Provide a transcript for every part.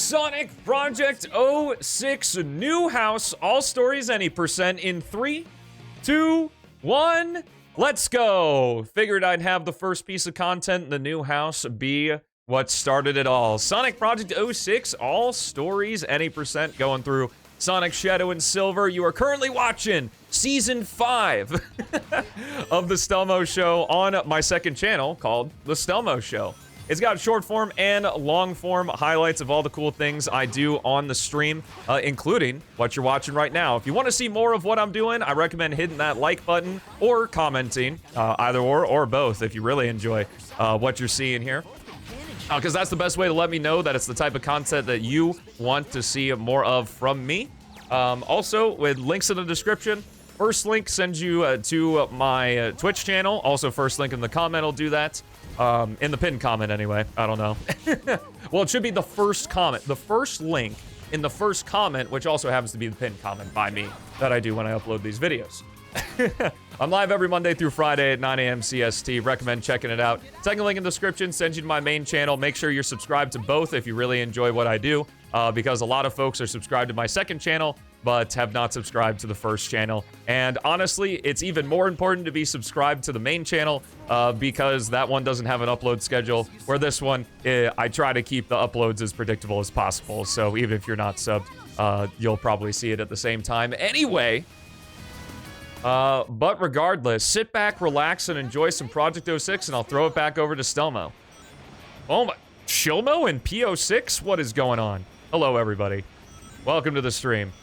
Sonic Project 06 new house, all stories any percent in 3, 2, 1, let's go. Figured I'd have the first piece of content in the new house be what started it all. Sonic Project 06, all stories any percent, going through Sonic Shadow and Silver. You are currently watching Season 5 of The Stelmo Show on my second channel called The Stelmo Show. It's got short form and long form highlights of all the cool things I do on the stream, including what you're watching right now. If you want to see more of what I'm doing, I recommend hitting that like button or commenting, either or both if you really enjoy what you're seeing here. Because that's the best way to let me know that it's the type of content that you want to see more of from me. Also, with links in the description, first link sends you to my Twitch channel. Also, first link in the comment will do that. In the pinned comment anyway, I don't know. Well, it should be the first comment, the first link in the first comment, which also happens to be the pinned comment by me that I do when I upload these videos. I'm live every Monday through Friday at 9 a.m. CST. Recommend checking it out. Second link in the description sends you to my main channel. Make sure you're subscribed to both if you really enjoy what I do, because a lot of folks are subscribed to my second channel, but have not subscribed to the first channel. And honestly, it's even more important to be subscribed to the main channel, because that one doesn't have an upload schedule, where this one, I try to keep the uploads as predictable as possible. So even if you're not subbed, you'll probably see it at the same time anyway. But regardless, sit back, relax, and enjoy some Project 06, and I'll throw it back over to Stelmo. Oh my, Shilmo and P-06? What is going on? Hello, everybody. Welcome to the stream.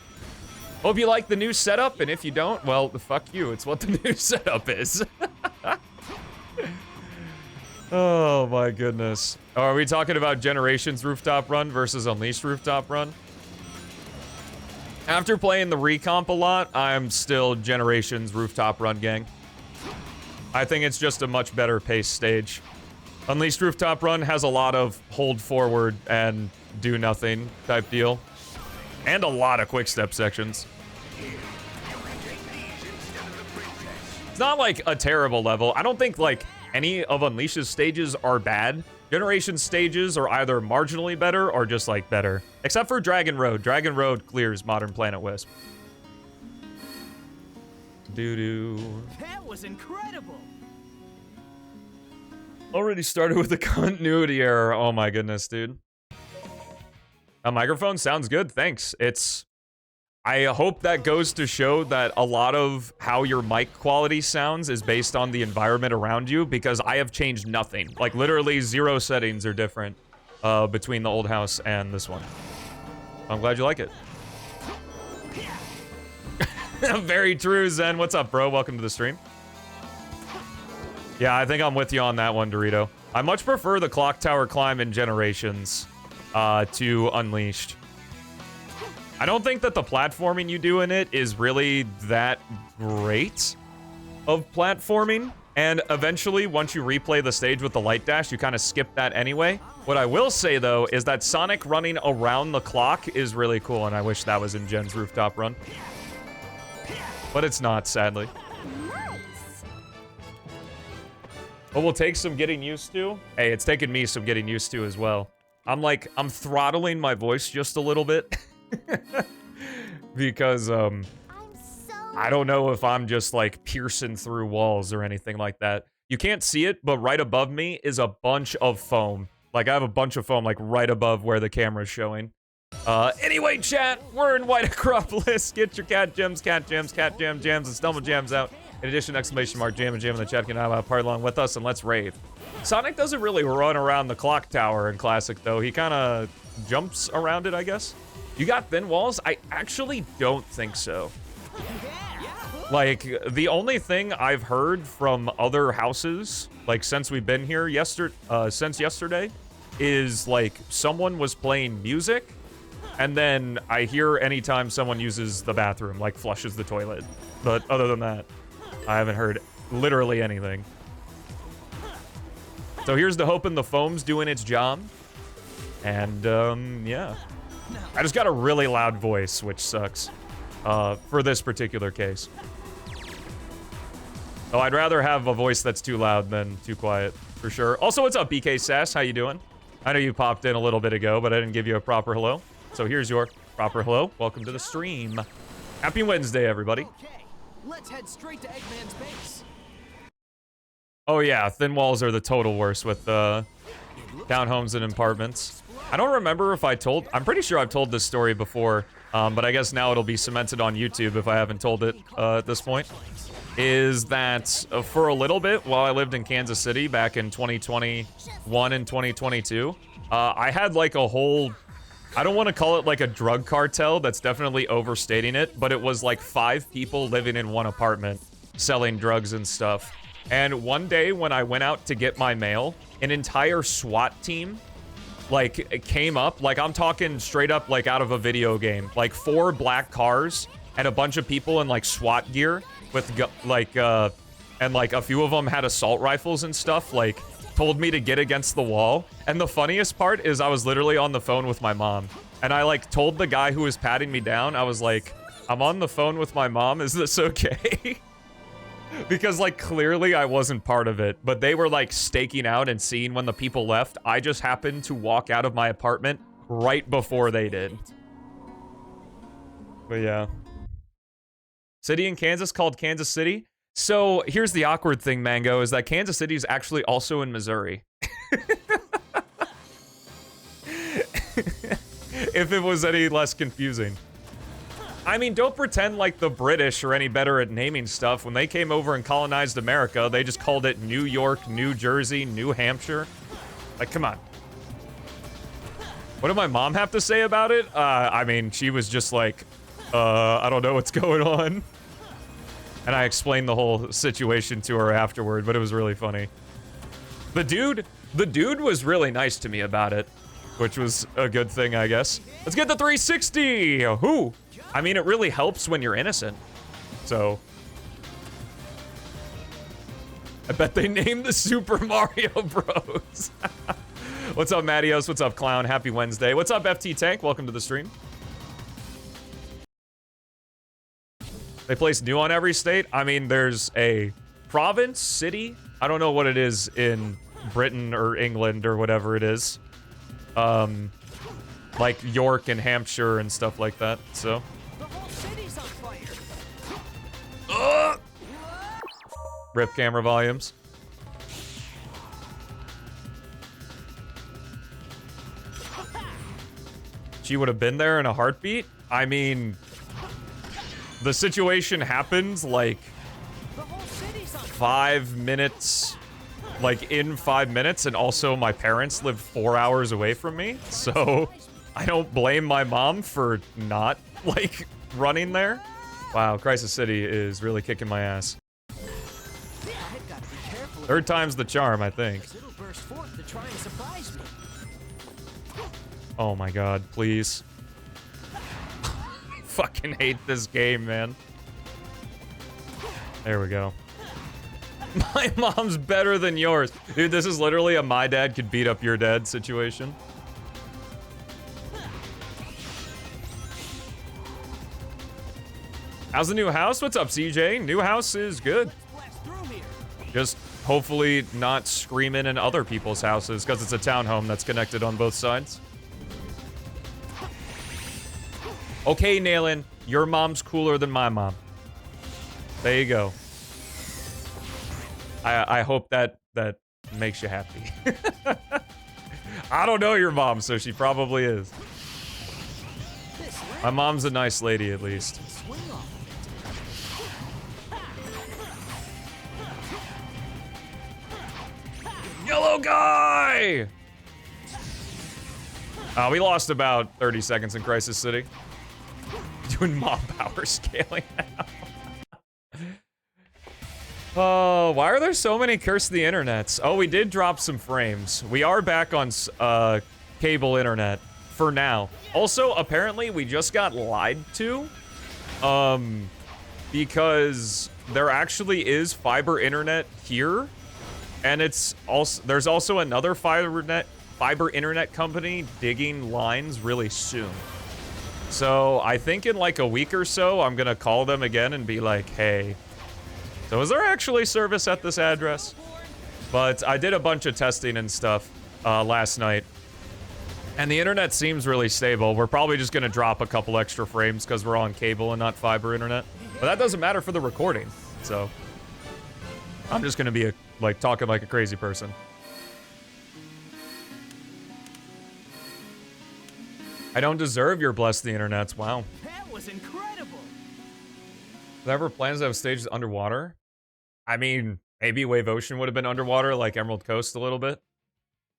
Hope you like the new setup, and if you don't, well, fuck you. It's what the new setup is. Oh my goodness. Oh, are we talking about Generations Rooftop Run versus Unleashed Rooftop Run? After playing the recomp a lot, I'm still Generations Rooftop Run gang. I think it's just a much better paced stage. Unleashed Rooftop Run has a lot of hold forward and do nothing type deal. And a lot of quick step sections. It's not like a terrible level. I don't think like any of Unleashed's stages are bad. Generation stages are either marginally better or just like better. Except for Dragon Road. Dragon Road clears Modern Planet Wisp. Doo-doo. That was incredible. Already started with a continuity error. Oh my goodness, dude. A microphone sounds good, thanks. I hope that goes to show that a lot of how your mic quality sounds is based on the environment around you, because I have changed nothing. Like, literally 0 settings are different between the old house and this one. I'm glad you like it. Very true, Zen. What's up, bro? Welcome to the stream. Yeah, I think I'm with you on that one, Dorito. I much prefer the clock tower climb in Generations to Unleashed. I don't think that the platforming you do in it is really that great of platforming. And eventually, once you replay the stage with the light dash, you kind of skip that anyway. What I will say, though, is that Sonic running around the clock is really cool, and I wish that was in Gen's Rooftop Run. But it's not, sadly. But we'll take some getting used to. Hey, it's taken me some getting used to as well. I'm throttling my voice just a little bit. Because, I don't know if I'm just, like, piercing through walls or anything like that. You can't see it, but right above me is a bunch of foam. Like, I have a bunch of foam, like, right above where the camera's showing. Anyway, chat, we're in White Acropolis. Get your cat gems, jams, and Stelmo jams out. In addition, exclamation mark, jam and jam in the chat can have a part along with us, and let's rave. Sonic doesn't really run around the clock tower in Classic, though. He kind of jumps around it, I guess. You got thin walls? I actually don't think so. Like, the only thing I've heard from other houses, like, since we've been here since yesterday, is, like, someone was playing music, and then I hear anytime someone uses the bathroom, like, flushes the toilet. But other than that, I haven't heard literally anything. So here's the hoping the foam's doing its job. And, yeah. I just got a really loud voice, which sucks, for this particular case. Oh, I'd rather have a voice that's too loud than too quiet, for sure. Also, what's up, BK Sass? How you doing? I know you popped in a little bit ago, but I didn't give you a proper hello. So here's your proper hello. Welcome to the stream. Happy Wednesday, everybody. Okay, let's head straight to Eggman's base. Oh yeah, thin walls are the total worst with townhomes and apartments. I don't remember if I'm pretty sure I've told this story before, but I guess now it'll be cemented on YouTube if I haven't told it at this point. Is that for a little bit while I lived in Kansas City back in 2021 and 2022, I had like a whole, I don't want to call it like a drug cartel, that's definitely overstating it, but it was like 5 people living in one apartment selling drugs and stuff. And one day when I went out to get my mail, an entire SWAT team like came up, like I'm talking straight up like out of a video game, like 4 black cars and a bunch of people in like SWAT gear with and like a few of them had assault rifles and stuff, like told me to get against the wall. And the funniest part is I was literally on the phone with my mom, and I like told the guy who was patting me down, I was like, I'm on the phone with my mom, is this okay? Because like clearly I wasn't part of it, but they were like staking out and seeing when the people left. I just happened to walk out of my apartment right before they did. But yeah. City in Kansas called Kansas City. So here's the awkward thing, Mango, is that Kansas City is actually also in Missouri. If it was any less confusing. I mean, don't pretend like the British are any better at naming stuff. When they came over and colonized America, they just called it New York, New Jersey, New Hampshire. Like, come on. What did my mom have to say about it? I mean, she was just like, I don't know what's going on. And I explained the whole situation to her afterward, but it was really funny. The dude was really nice to me about it, which was a good thing, I guess. Let's get the 360! Who? I mean, it really helps when you're innocent. So. I bet they named the Super Mario Bros. What's up, Mattios? What's up, Clown? Happy Wednesday. What's up, FT Tank? Welcome to the stream. They place new on every state. I mean, there's a province, city. I don't know what it is in Britain or England or whatever it is. Like York and Hampshire and stuff like that, so. The whole city's on fire. Rip camera volumes. She would have been there in a heartbeat? I mean, the situation happened like 5 minutes, like in 5 minutes, and also my parents live 4 hours away from me, so I don't blame my mom for not, like, running there. Wow, Crisis City is really kicking my ass. Third time's the charm, I think. Oh my god, please. Fucking hate this game, man. There we go. My mom's better than yours. Dude, this is literally a my dad could beat up your dad situation. How's the new house? What's up, CJ? New house is good. Just hopefully not screaming in other people's houses, because it's a townhome that's connected on both sides. Okay, Nailin, your mom's cooler than my mom. There you go. I hope that makes you happy. I don't know your mom, so she probably is. My mom's a nice lady, at least. Yellow guy! We lost about 30 seconds in Crisis City. Doing mob power scaling now. Oh, why are there so many Curse the Internets? Oh, we did drop some frames. We are back on cable internet for now. Also, apparently, we just got lied to. Because there actually is fiber internet here. And it's also, there's also another fiber internet company digging lines really soon. So I think in like a week or so, I'm gonna call them again and be like, hey, so is there actually service at this address? But I did a bunch of testing and stuff last night, And the internet seems really stable. We're probably just gonna drop a couple extra frames because we're on cable and not fiber internet. But that doesn't matter for the recording, so I'm just gonna be talking like a crazy person. I don't deserve your bless the internets. Wow. That was incredible. There ever plans to have stages underwater? I mean, maybe Wave Ocean would have been underwater, like Emerald Coast a little bit.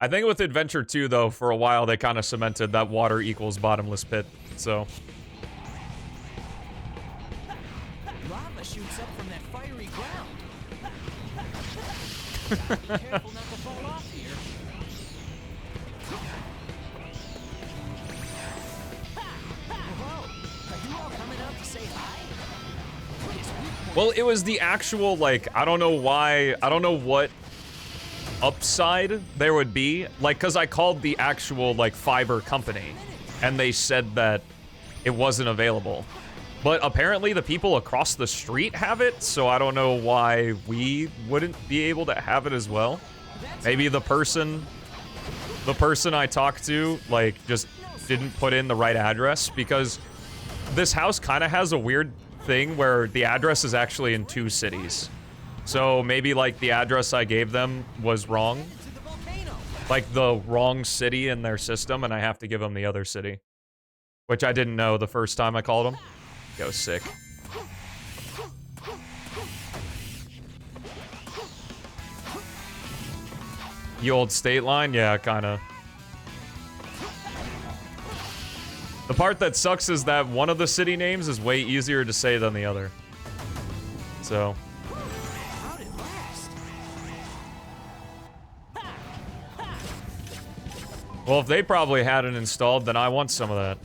I think with Adventure 2, though, for a while, they kind of cemented that water equals bottomless pit, so. Lava shoots up from that fiery ground. Careful not to fall off here. Whoa, are you all coming out to say hi? Well, it was the actual, like, I don't know why, I don't know what upside there would be, like, because I called the actual, like, fiber company, and they said that it wasn't available. But apparently the people across the street have it, so I don't know why we wouldn't be able to have it as well. Maybe the person I talked to, like, just didn't put in the right address, because this house kind of has a weird thing where the address is actually in 2 cities. So maybe, like, the address I gave them was wrong. Like, the wrong city in their system, and I have to give them the other city. Which I didn't know the first time I called them. Go sick. The old state line? Yeah, kinda. The part that sucks is that one of the city names is way easier to say than the other. So. Well, if they probably had it installed, then I want some of that.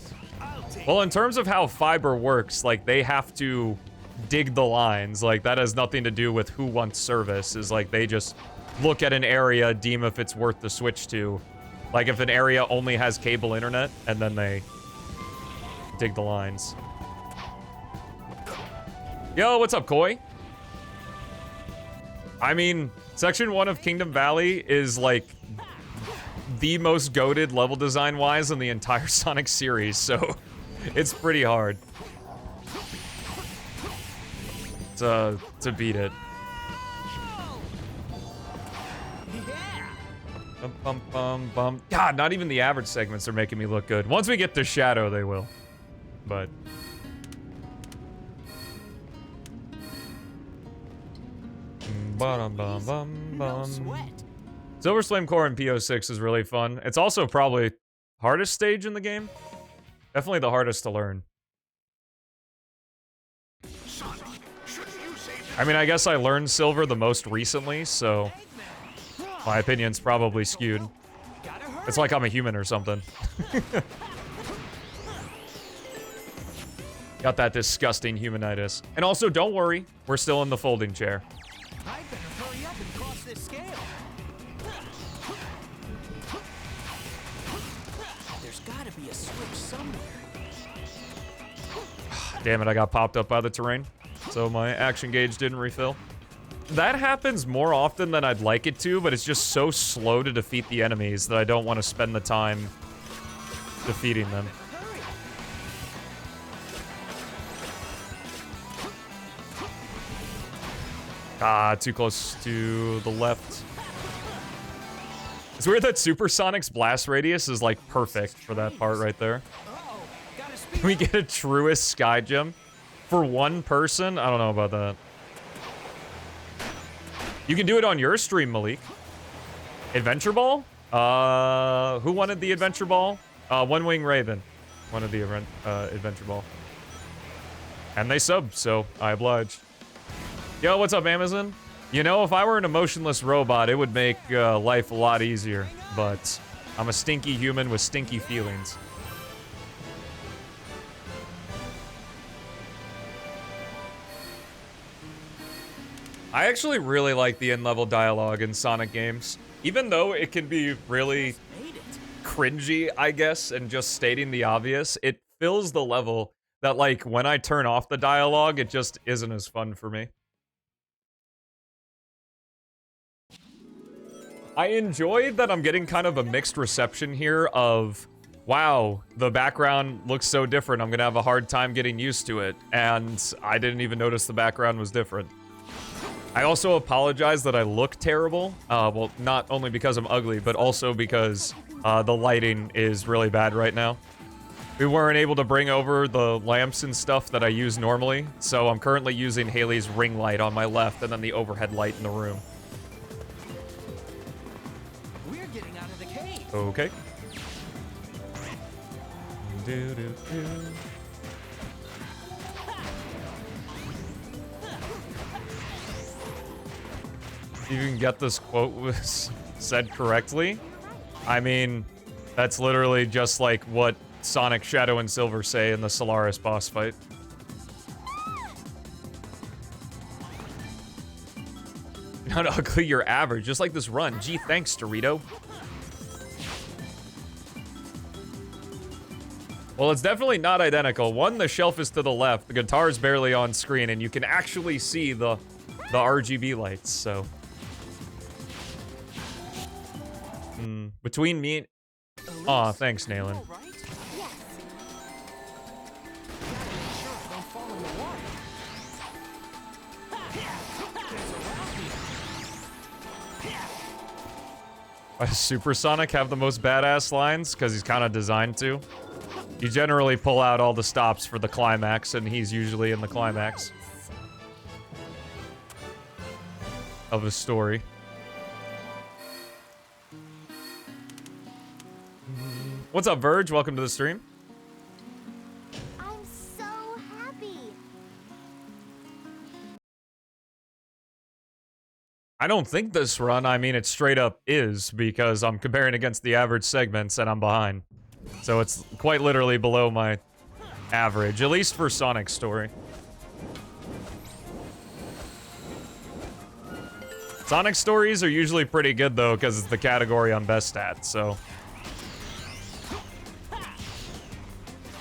Well, in terms of how fiber works, like, they have to dig the lines. Like, that has nothing to do with who wants service. Is like, they just look at an area, deem if it's worth the switch to. Like, if an area only has cable internet, and then they dig the lines. Yo, what's up, Koi? I mean, Section 1 of Kingdom Valley is, like, the most goated level design-wise in the entire Sonic series, so it's pretty hard to beat it. Bum, bum, bum, bum. God, not even the average segments are making me look good. Once we get to Shadow, they will. But bum, bum, bum, bum. Silver Flame Core in P-06 is really fun. It's also probably hardest stage in the game. Definitely the hardest to learn. I mean, I guess I learned Silver the most recently, so my opinion's probably skewed. It's like I'm a human or something. Got that disgusting humanitis. And also, don't worry, we're still in the folding chair. I better hurry up and cross this scale. There's gotta be a switch somewhere. Damn it, I got popped up by the terrain. So my action gauge didn't refill. That happens more often than I'd like it to, but it's just so slow to defeat the enemies that I don't want to spend the time defeating them. Ah, too close to the left. It's weird that Supersonic's blast radius is, like, perfect for that part right there. Can we get a truest sky gem for one person? I don't know about that. You can do it on your stream, Malik. Adventure Ball? Who wanted the Adventure Ball? One Wing Raven wanted the Adventure Ball. And they subbed, so I oblige. Yo, what's up, Amazon? You know, if I were an emotionless robot, it would make life a lot easier. But I'm a stinky human with stinky feelings. I actually really like the in-level dialogue in Sonic games. Even though it can be really cringy, I guess, and just stating the obvious, it fills the level that, like, when I turn off the dialogue, it just isn't as fun for me. I enjoyed that I'm getting kind of a mixed reception here of wow, the background looks so different. I'm gonna have a hard time getting used to it. And I didn't even notice the background was different. I also apologize that I look terrible. Well, not only because I'm ugly, but also because the lighting is really bad right now. We weren't able to bring over the lamps and stuff that I use normally, so I'm currently using Haley's ring light on my left and then the overhead light in the room. We're getting out of the cave. Okay. Do-do-do. You can get this quote was said correctly. I mean, that's literally just like what Sonic, Shadow, and Silver say in the Solaris boss fight. Not ugly, you're average, just like this run. Gee, thanks, Dorito. Well, it's definitely not identical. One, the shelf is to the left, the guitar's barely on screen, and you can actually see the RGB lights, so. Between me and... Aw, thanks, Nayland. All right? Yes. Gotta make sure I don't fall in the water. Does Supersonic have the most badass lines? Because he's kind of designed to. You generally pull out all the stops for the climax, and he's usually in the climax of a story. What's up, Verge? Welcome to the stream. I'm so happy. I don't think this run, I mean, it straight up is, because I'm comparing against the average segments, and I'm behind. So it's quite literally below my average, at least for Sonic's story. Sonic stories are usually pretty good, though, because it's the category I'm best at, so...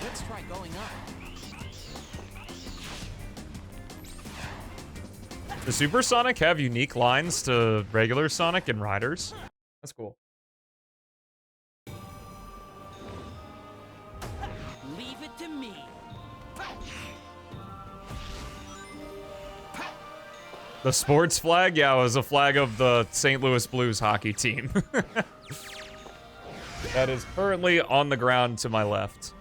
Let's try going up. Does Super Sonic have unique lines to regular Sonic and Riders? That's cool. Leave it to me. The sports flag? Yeah, it was a flag of the St. Louis Blues hockey team. That is currently on the ground to my left.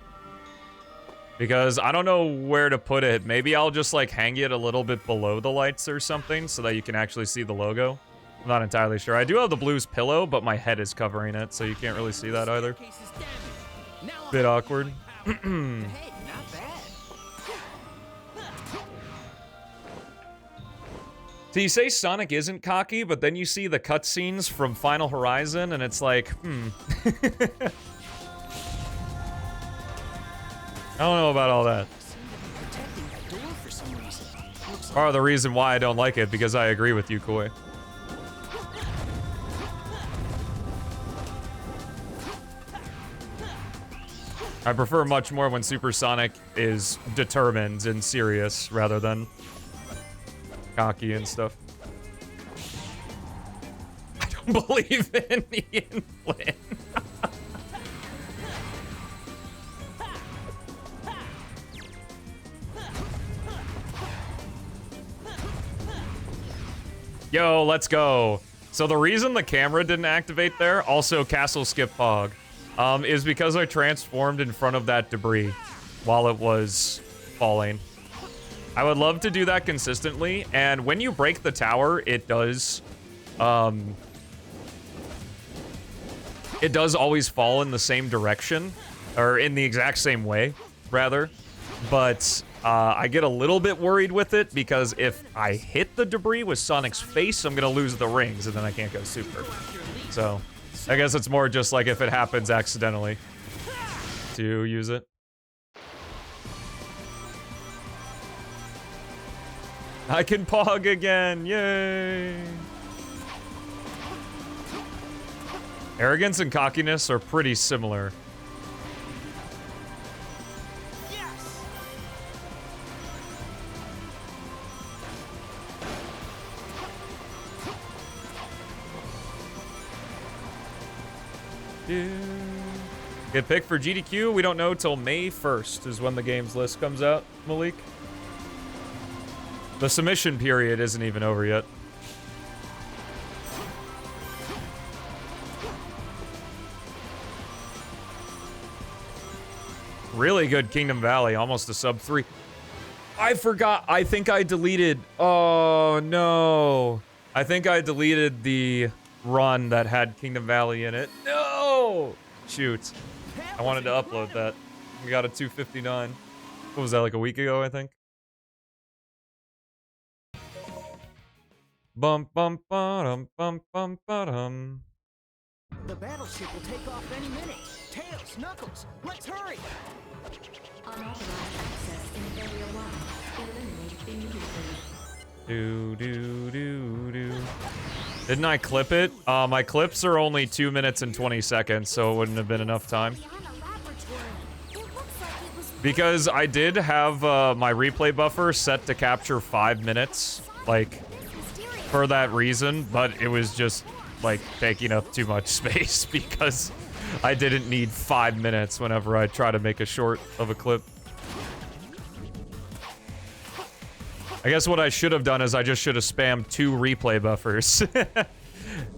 Because I don't know where to put it. Maybe I'll just like hang it a little bit below the lights or something so that you can actually see the logo. I'm not entirely sure. I do have the Blues pillow, but my head is covering it, so you can't really see that either. Staircase is damaged. Now I'll Bit have to awkward. climb back. Hey, not bad. So you say Sonic isn't cocky, but then you see the cutscenes from Final Horizon, and it's like, I don't know about all that. Protecting that door for some reason. Looks Part of the reason why I don't like it, because I agree with you, Koi. I prefer much more when Super Sonic is determined and serious, rather than cocky and stuff. I don't believe in Ian Flynn. Yo, let's go. So the reason the camera didn't activate there, also Castle Skip Pog, is because I transformed in front of that debris while it was falling. I would love to do that consistently, and when you break the tower, it does always fall in the same direction, or in the exact same way, rather. But I get a little bit worried with it, because if I hit the debris with Sonic's face, I'm gonna lose the rings, and then I can't go super. So, I guess it's more just like if it happens accidentally to use it. I can pog again, yay! Arrogance and cockiness are pretty similar. yes. Get picked for GDQ, we don't know till May 1st is when the games list comes out, Malik. The submission period isn't even over yet. Really good Kingdom Valley, almost a sub 3. I forgot, I think I deleted, oh no. I think I deleted the run that had Kingdom Valley in it. No! Shoot. I wanted to upload that. We got a 259. What was that, like a week ago, I think? Bum bum ba-dum bum bum ba-dum. The battleship will take off any minute. Tails, Knuckles, let's hurry! Unauthorized access in Area 1. Eliminate immediately. Do. Didn't I clip it? My clips are only 2 minutes and 20 seconds, so it wouldn't have been enough time. Because I did have my replay buffer set to capture 5 minutes, like, for that reason, but it was just, like, taking up too much space because I didn't need 5 minutes whenever I try to make a short of a clip. I guess what I should have done is I just should have spammed 2 replay buffers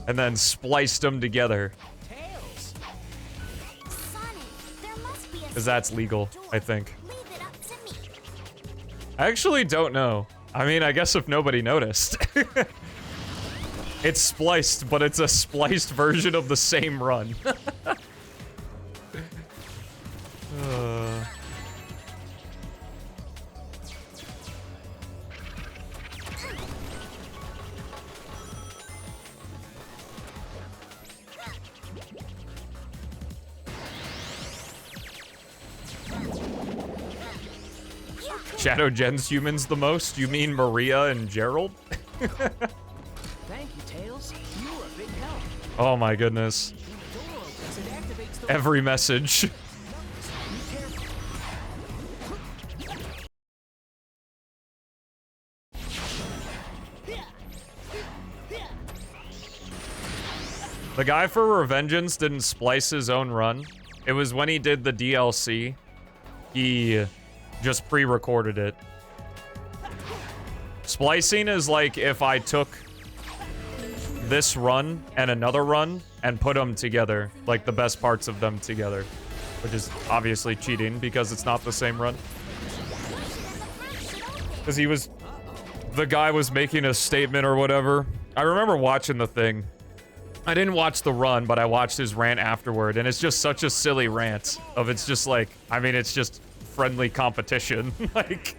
and then spliced them together. Because that's legal, I think. I actually don't know. I mean, I guess if nobody noticed. It's spliced, but it's a spliced version of the same run. Shadow gens humans the most? You mean Maria and Gerald? Thank you, Tails. You are a big help. Oh my goodness. Every message. The guy for Revengeance didn't splice his own run. It was when he did the DLC. He just pre-recorded it. Splicing is like if I took this run and another run and put them together, like the best parts of them together, which is obviously cheating because it's not the same run. Because the guy was making a statement or whatever. I remember watching the thing. I didn't watch the run, but I watched his rant afterward, and it's just such a silly rant of it's just like, I mean, it's just friendly competition. Like,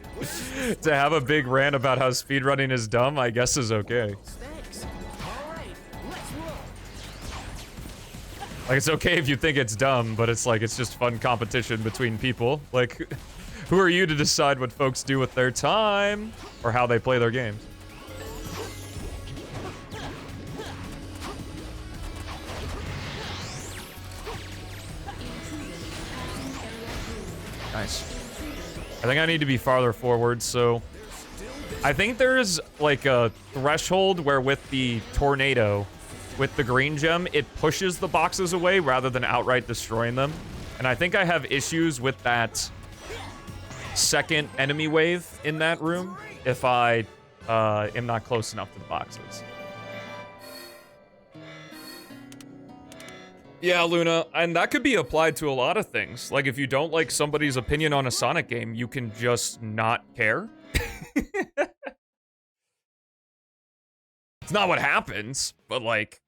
to have a big rant about how speedrunning is dumb, I guess is okay. Thanks. All right, let's roll. Like, it's okay if you think it's dumb, but it's like, it's just fun competition between people. Like, who are you to decide what folks do with their time or how they play their games? Nice. I think I need to be farther forward, so I think there's like a threshold where with the tornado, with the green gem, it pushes the boxes away rather than outright destroying them. And I think I have issues with that second enemy wave in that room if I am not close enough to the boxes. Yeah, Luna, and that could be applied to a lot of things. Like, if you don't like somebody's opinion on a Sonic game, you can just not care. It's not what happens, but like...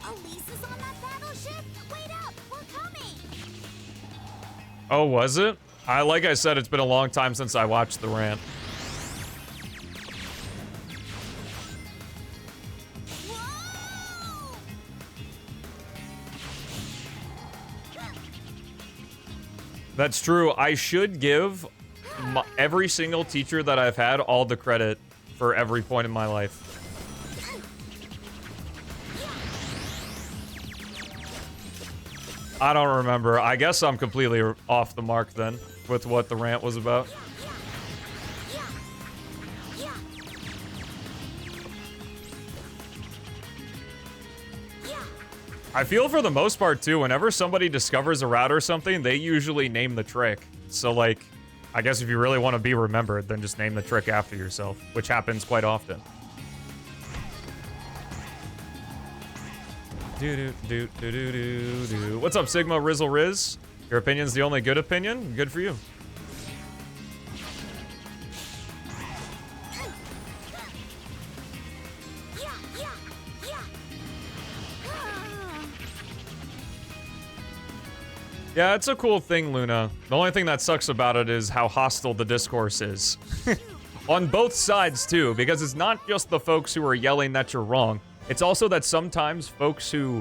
Elise is on that battleship? Wait up, we're coming! Oh, was it? Like I said, it's been a long time since I watched the rant. That's true. I should give every single teacher that I've had all the credit for every point in my life. I don't remember. I guess I'm completely off the mark then with what the rant was about. I feel for the most part, too, whenever somebody discovers a route or something, they usually name the trick. So, like, I guess if you really want to be remembered, then just name the trick after yourself, which happens quite often. Do. What's up, Sigma Rizzle Riz? Your opinion's the only good opinion? Good for you. Yeah, it's a cool thing, Luna. The only thing that sucks about it is how hostile the discourse is. On both sides, too, because it's not just the folks who are yelling that you're wrong. It's also that sometimes folks who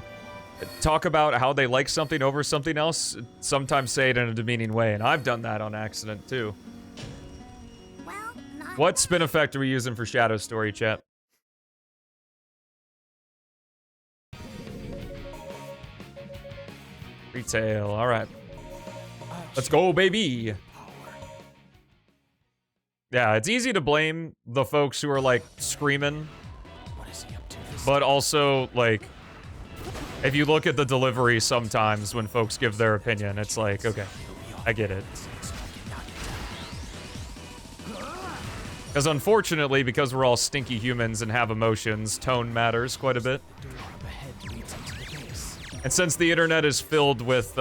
talk about how they like something over something else sometimes say it in a demeaning way, and I've done that on accident, too. Well, not What spin effect are we using for Shadow Story, chat? Retail, alright. Let's go, baby! Yeah, it's easy to blame the folks who are, like, screaming. But also, like, if you look at the delivery sometimes when folks give their opinion, it's like, okay, I get it. Because unfortunately, because we're all stinky humans and have emotions, tone matters quite a bit. And since the internet is filled with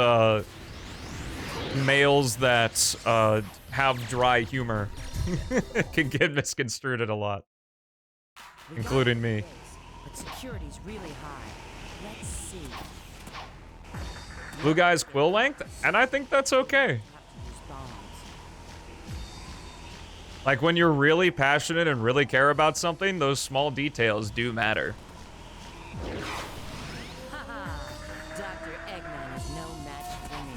males that have dry humor, it can get misconstrued a lot, including me. But security's really high. Let's see. Blue guy's quill length, and I think that's okay. Have to use bombs. Like, when you're really passionate and really care about something, those small details do matter. Dr. Eggman is no match for me.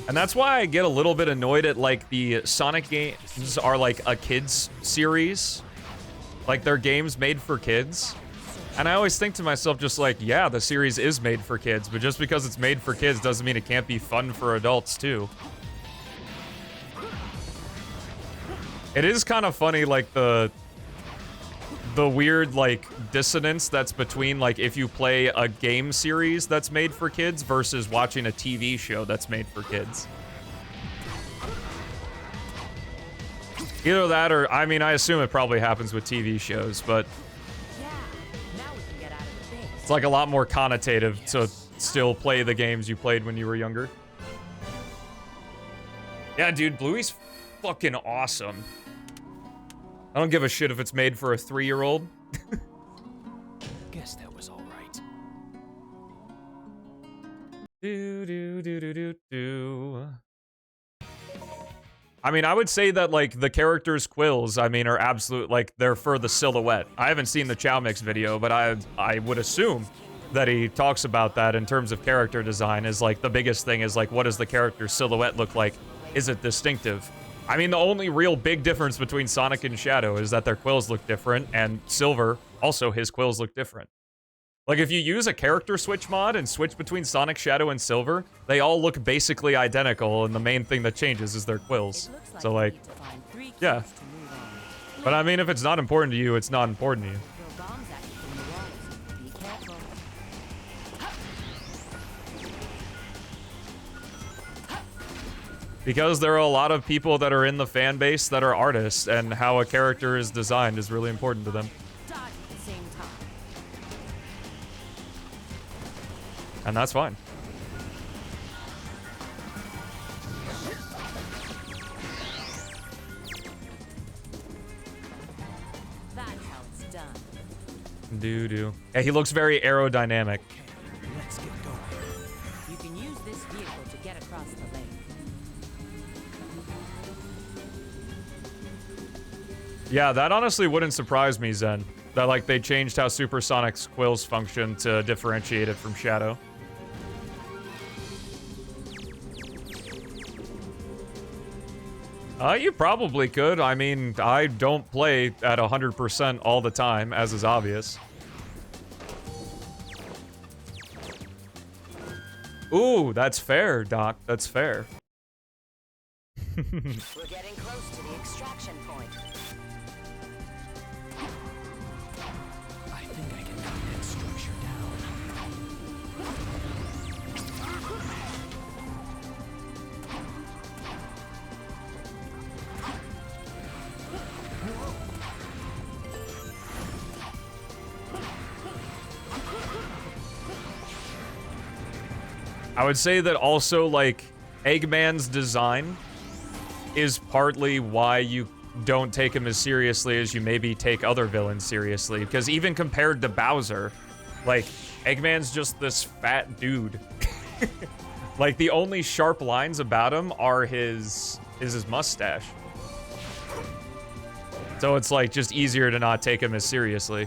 And that's why I get a little bit annoyed at, like, the Sonic games are, like, a kid's series. Like, they're games made for kids. And I always think to myself, just like, yeah, the series is made for kids, but just because it's made for kids doesn't mean it can't be fun for adults, too. It is kind of funny, like, the weird, like, dissonance that's between, like, if you play a game series that's made for kids versus watching a TV show that's made for kids. Either that or, I mean, I assume it probably happens with TV shows, but Yeah, now we can get out of the base. it's like a lot more connotative to still play the games you played when you were younger. Yeah, dude, Bluey's fucking awesome. I don't give a shit if it's made for a 3-year-old. Guess that was all right. Do. I mean, I would say that, like, the characters' quills, I mean, are absolute, like, they're for the silhouette. I haven't seen the Chow Mix video, but I would assume that he talks about that in terms of character design is, like, the biggest thing is, like, what does the character's silhouette look like? Is it distinctive? I mean, the only real big difference between Sonic and Shadow is that their quills look different, and Silver, also his quills look different. Like, if you use a character switch mod and switch between Sonic, Shadow, and Silver, they all look basically identical, and the main thing that changes is their quills. So, like, yeah. But I mean, if it's not important to you, it's not important to you. Throw bombs at you from the walls. Be careful. Because there are a lot of people that are in the fan base that are artists, and how a character is designed is really important to them. Dodge at the same time. And that's fine. That's how it's done. Do. Yeah, he looks very aerodynamic. Let's get going. You can use this vehicle to get across the lake. Yeah, that honestly wouldn't surprise me, Zen. That, like, they changed how Supersonic's quills function to differentiate it from Shadow. You probably could. I mean, I don't play at 100% all the time, as is obvious. Ooh, that's fair, Doc. That's fair. We're getting close to the extraction point. I think I can knock that structure down. I would say that also, like, Eggman's design is partly why you don't take him as seriously as you maybe take other villains seriously. Because even compared to Bowser, like, Eggman's just this fat dude. Like, the only sharp lines about him are his mustache. So it's, like, just easier to not take him as seriously.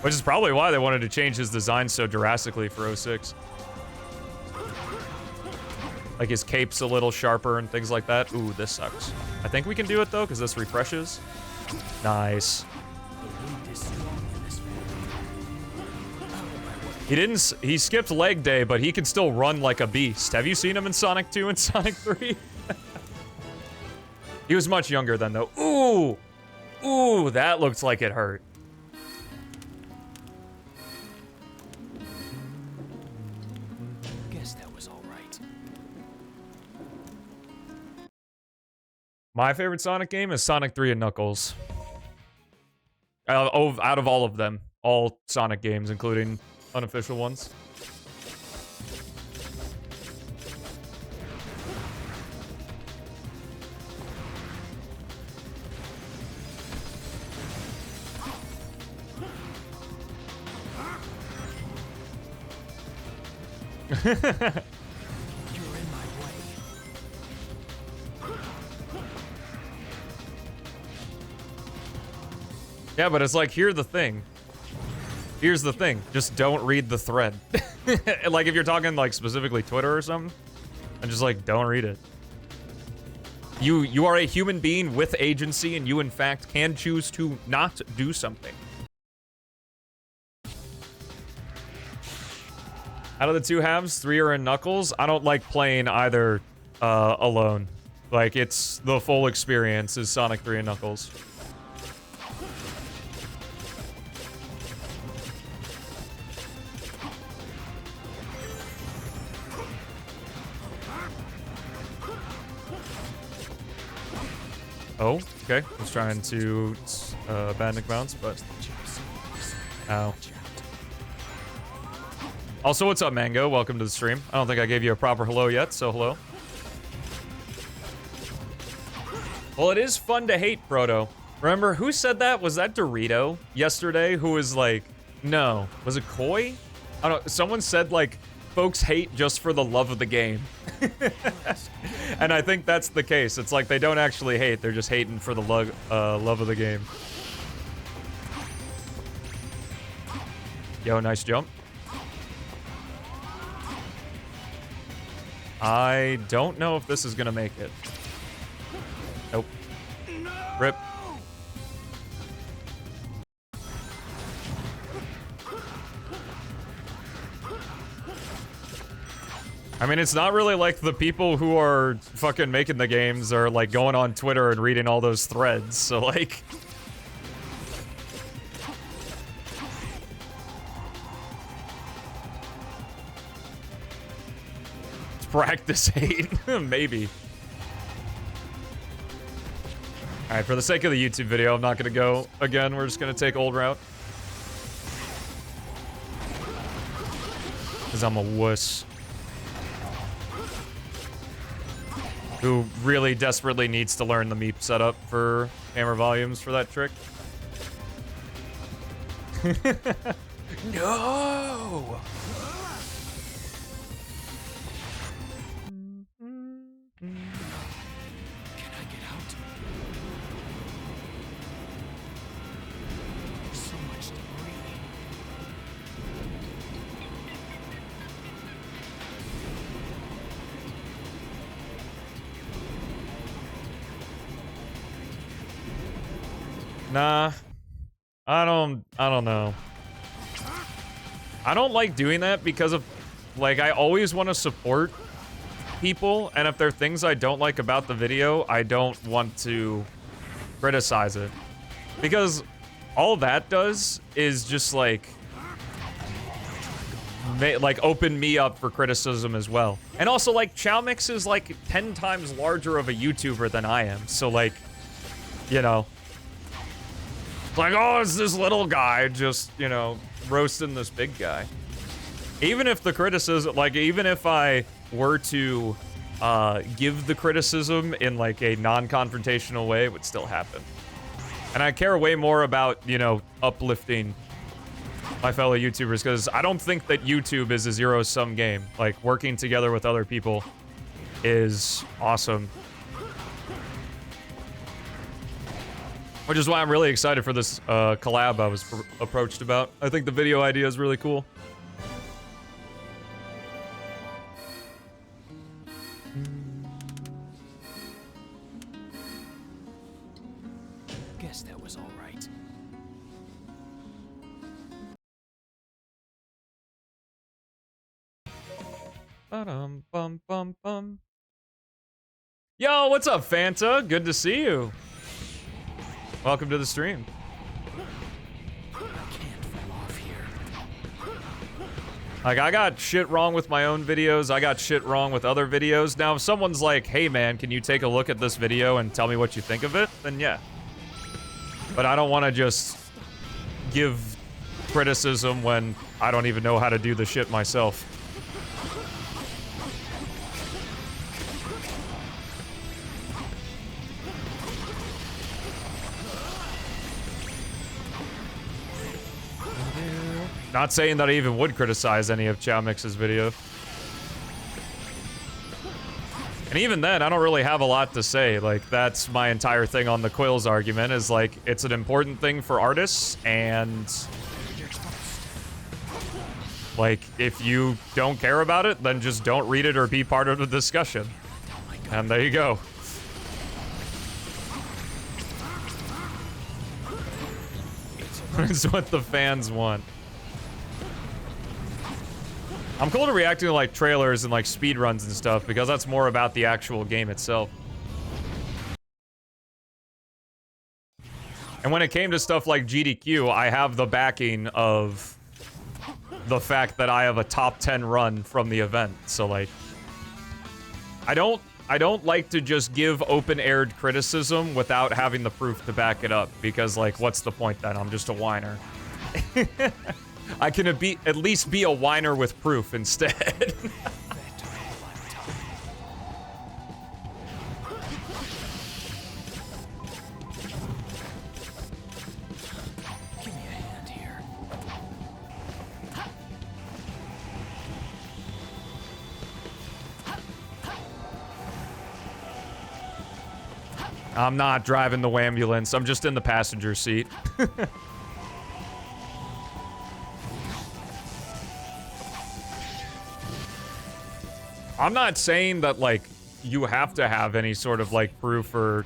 Which is probably why they wanted to change his design so drastically for 06. Like, his cape's a little sharper and things like that. Ooh, this sucks. I think we can do it, though, because this refreshes. Nice. He skipped leg day, but he can still run like a beast. Have you seen him in Sonic 2 and Sonic 3? He was much younger then, though. Ooh! Ooh, that looks like it hurt. Guess that was all right. My favorite Sonic game is Sonic 3 and Knuckles. Out of all of them. All Sonic games, including unofficial ones. You're in my way. Yeah, but it's like, here's the thing. Here's the thing. Just don't read the thread. Like, if you're talking, like, specifically Twitter or something, and just, like, don't read it. You are a human being with agency, and you, in fact, can choose to not do something. Out of the two halves, 3 are in Knuckles. I don't like playing either alone. Like, it's the full experience is Sonic 3 and Knuckles. Oh, okay. I was trying to bandit bounce, but... Ow. Also, what's up, Mango? Welcome to the stream. I don't think I gave you a proper hello yet, so hello. Well, it is fun to hate, Proto. Remember, who said that? Was that Dorito yesterday? Who was like, no. Was it Koi? I don't know. Someone said, like, folks hate just for the love of the game. And I think that's the case. It's like they don't actually hate. They're just hating for the love of the game. Yo, nice jump. I don't know if this is gonna make it. Nope. Rip. I mean, it's not really like the people who are fucking making the games are like going on Twitter and reading all those threads, so like... Practice hate. Maybe. Alright, for the sake of the YouTube video, I'm not gonna go again. We're just gonna take old route. Because I'm a wuss. Who really desperately needs to learn the meep setup for hammer volumes for that trick. No! Can I get out? So much debris. Nah. I don't know. I don't like doing that because of, like, I always want to support people, and if there are things I don't like about the video, I don't want to criticize it. Because all that does is just, like open me up for criticism as well. And also, like, Chowmix is, like, 10 times larger of a YouTuber than I am, so, like, you know. Like, oh, it's this little guy just, you know, roasting this big guy. even if the criticism, like, even if I were to give the criticism in, like, a non-confrontational way, it would still happen. And I care way more about, you know, uplifting my fellow YouTubers, because I don't think that YouTube is a zero-sum game. Like, working together with other people is awesome. Which is why I'm really excited for this collab I was approached about. I think the video idea is really cool. Guess that was all right. Ba-dum-bum-bum-bum. Yo, what's up, Fanta? Good to see you. Welcome to the stream. I can't fall off here. Like, I got shit wrong with my own videos. I got shit wrong with other videos. Now, if someone's like, hey, man, can you take a look at this video and tell me what you think of it? Then yeah. But I don't want to just give criticism when I don't even know how to do the shit myself. Not saying that I even would criticize any of Chow Mix's video. And even then, I don't really have a lot to say. Like, that's my entire thing on the Quills argument, is like, it's an important thing for artists, and like, if you don't care about it, then just don't read it or be part of the discussion. And there you go. It's what the fans want. I'm cool to reacting to, like, trailers and, like, speedruns and stuff, because that's more about the actual game itself. And when it came to stuff like GDQ, I have the backing of the fact that I have a top 10 run from the event. So, like, I don't like to just give open-aired criticism without having the proof to back it up, because, like, what's the point then? I'm just a whiner. I can at least be a whiner with proof instead. Give me a hand here. I'm not driving the ambulance. I'm just in the passenger seat. I'm not saying that, like, you have to have any sort of, like, proof or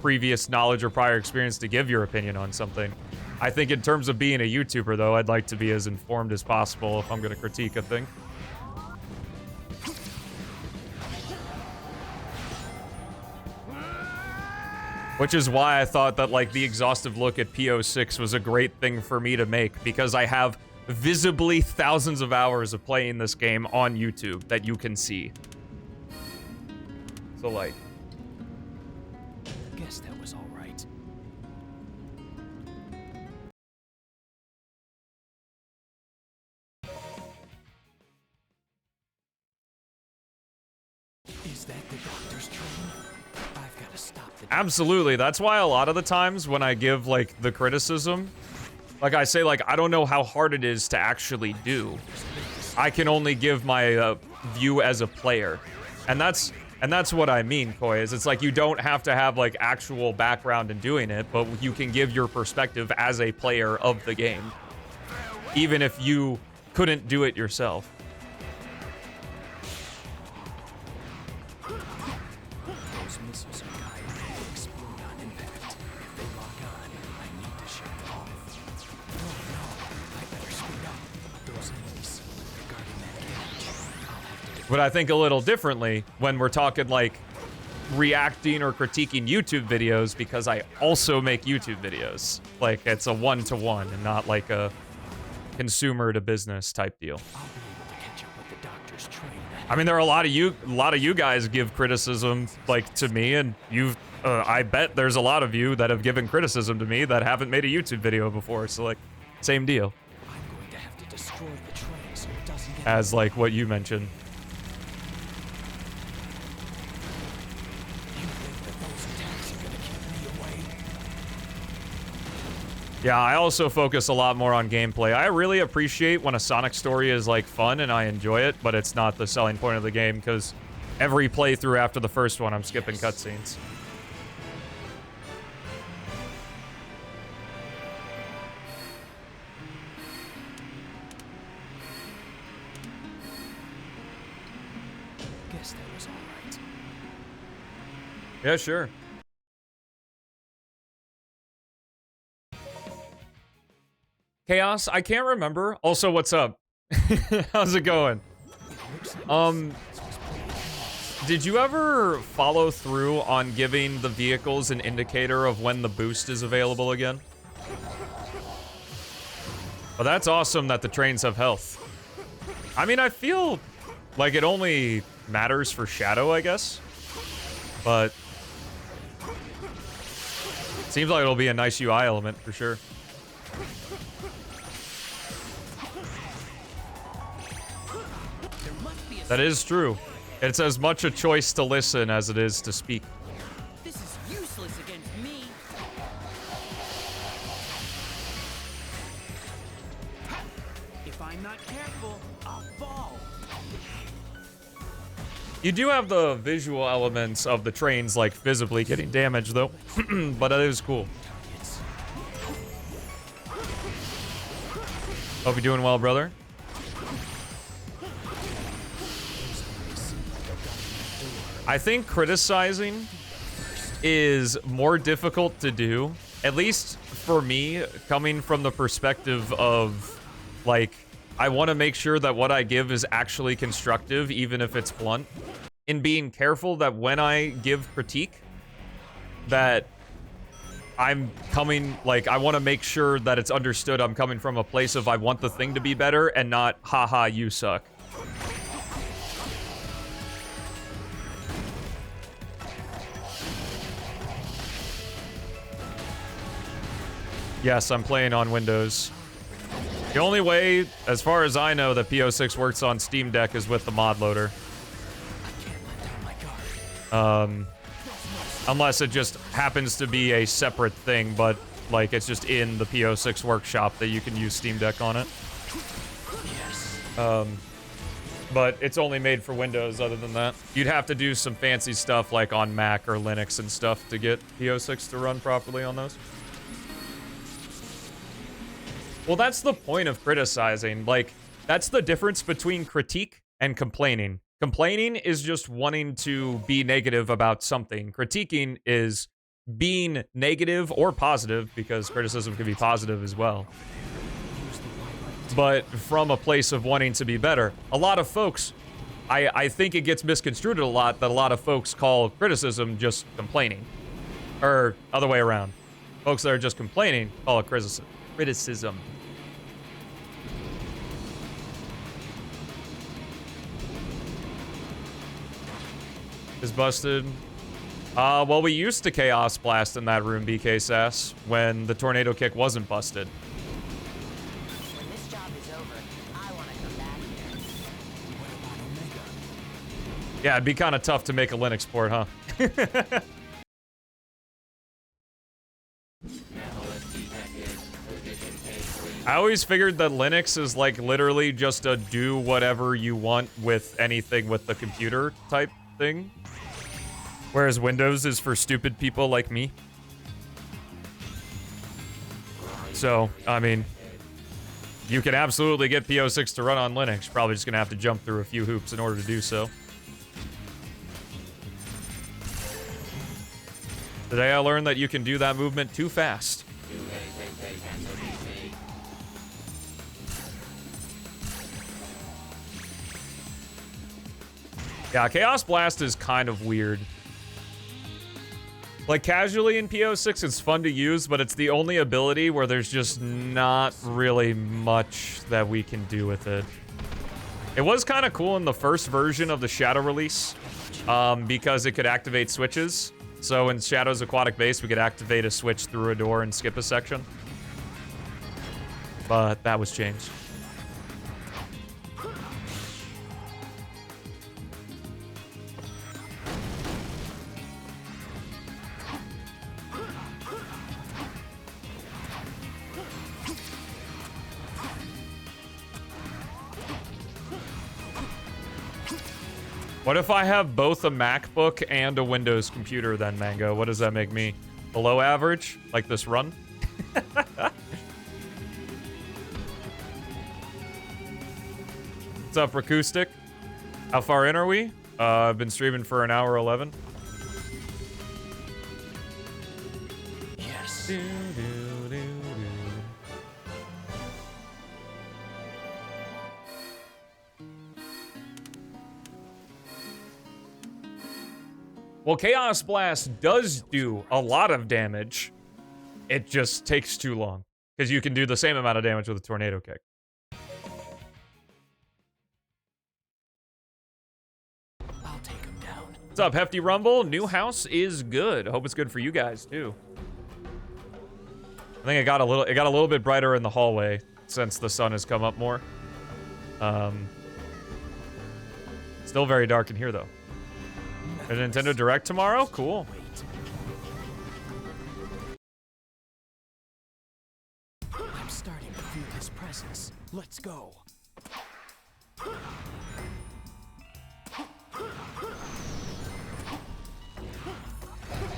previous knowledge or prior experience to give your opinion on something. I think in terms of being a YouTuber, though, I'd like to be as informed as possible if I'm going to critique a thing. Which is why I thought that, like, the exhaustive look at P-06 was a great thing for me to make, because I have visibly thousands of hours of playing this game on YouTube that you can see. So, like, Guess that was all right. Is that the doctor's train? I've got to stop the absolutely. That's why a lot of the times when I give, like, the criticism, like I say, like, I don't know how hard it is to actually do. I can only give my view as a player. And that's what I mean, Koi, is it's like you don't have to have, like, actual background in doing it, but you can give your perspective as a player of the game, even if you couldn't do it yourself. Those missiles are guided. They explode on impact. If they lock on, I need to shut them off. No, I better speed up. Those enemies, they're guarding that cage. I'll have to But I think a little differently when we're talking, like, reacting or critiquing YouTube videos, because I also make YouTube videos. Like, it's a one-to-one and not like a consumer to business type deal. I'll be able to catch up with the doctor's train. I mean, there are a lot of you guys give criticism, like, to me, and I bet there's a lot of you that have given criticism to me that haven't made a YouTube video before, so, like, same deal. I'm going to have to Destroy the train so it doesn't get as like what you mentioned. You think that those attacks are gonna keep me away? Yeah, I also focus a lot more on gameplay. I really appreciate when a Sonic story is like fun and I enjoy it, but it's not the selling point of the game because every playthrough after the first one, I'm skipping cutscenes. Guess that was alright. Yeah, sure. Chaos, I can't remember. Also, what's up? How's it going? Did you ever follow through on giving the vehicles an indicator of when the boost is available again? Well, that's awesome that the trains have health. I mean, I feel like it only matters for Shadow, I guess. But seems like it'll be a nice UI element for sure. That is true. It's as much a choice to listen as it is to speak. This is useless against me. If I'm not careful, I'll fall. You do have the visual elements of the trains, like, visibly getting damaged, though. But that is cool. Hope you're doing well, brother. I think criticizing is more difficult to do, at least for me, coming from the perspective of, like, I want to make sure that what I give is actually constructive, even if it's blunt, and being careful that when I give critique, that I'm coming, like, I want to make sure that it's understood I'm coming from a place of I want the thing to be better and not, haha, you suck. Yes, I'm playing on Windows. The only way, as far as I know, that P-06 works on Steam Deck is with the mod loader. Unless it just happens to be a separate thing, but, like, it's just in the P-06 workshop that you can use Steam Deck on it. But it's only made for Windows other than that. You'd have to do some fancy stuff, like, on Mac or Linux and stuff to get P-06 to run properly on those. Well, that's the point of criticizing. Like, that's the difference between critique and complaining. Complaining is just wanting to be negative about something. Critiquing is being negative or positive, because criticism can be positive as well. But from a place of wanting to be better. A lot of folks, I think it gets misconstrued a lot that a lot of folks call criticism just complaining. Or other way around. Folks that are just complaining call it criticism. Is busted. Well, we used to Chaos Blast in that room, BK Sass, when the tornado kick wasn't busted. When this job is over, I want to come back here. Yeah, it'd be kind of tough to make a Linux port, huh? I always figured that Linux is like literally just a do whatever you want with anything with the computer type thing. Whereas Windows is for stupid people like me. So, I mean, you can absolutely get P-06 to run on Linux. You're probably just gonna have to jump through a few hoops in order to do so. Today I learned that you can do that movement too fast. Yeah, Chaos Blast is kind of weird. Like, casually in P-06, it's fun to use, but it's the only ability where there's just not really much that we can do with it. It was kind of cool in the first version of the Shadow release, because it could activate switches. So in Shadow's Aquatic Base, we could activate a switch through a door and skip a section. But that was changed. What if I have both a MacBook and a Windows computer then, Mango? What does that make me? Below average? Like this run? What's up, Acoustic? How far in are we? I've been streaming for an hour 11. Yes. Well, Chaos Blast does do a lot of damage. It just takes too long. Because you can do the same amount of damage with a tornado kick. I'll take him down. What's up, Hefty Rumble? New house is good. Hope it's good for you guys, too. I think it got a little bit brighter in the hallway since the sun has come up more. Still very dark in here, though. A Nintendo Direct tomorrow? Cool. I'm starting to feel his presence. Let's go.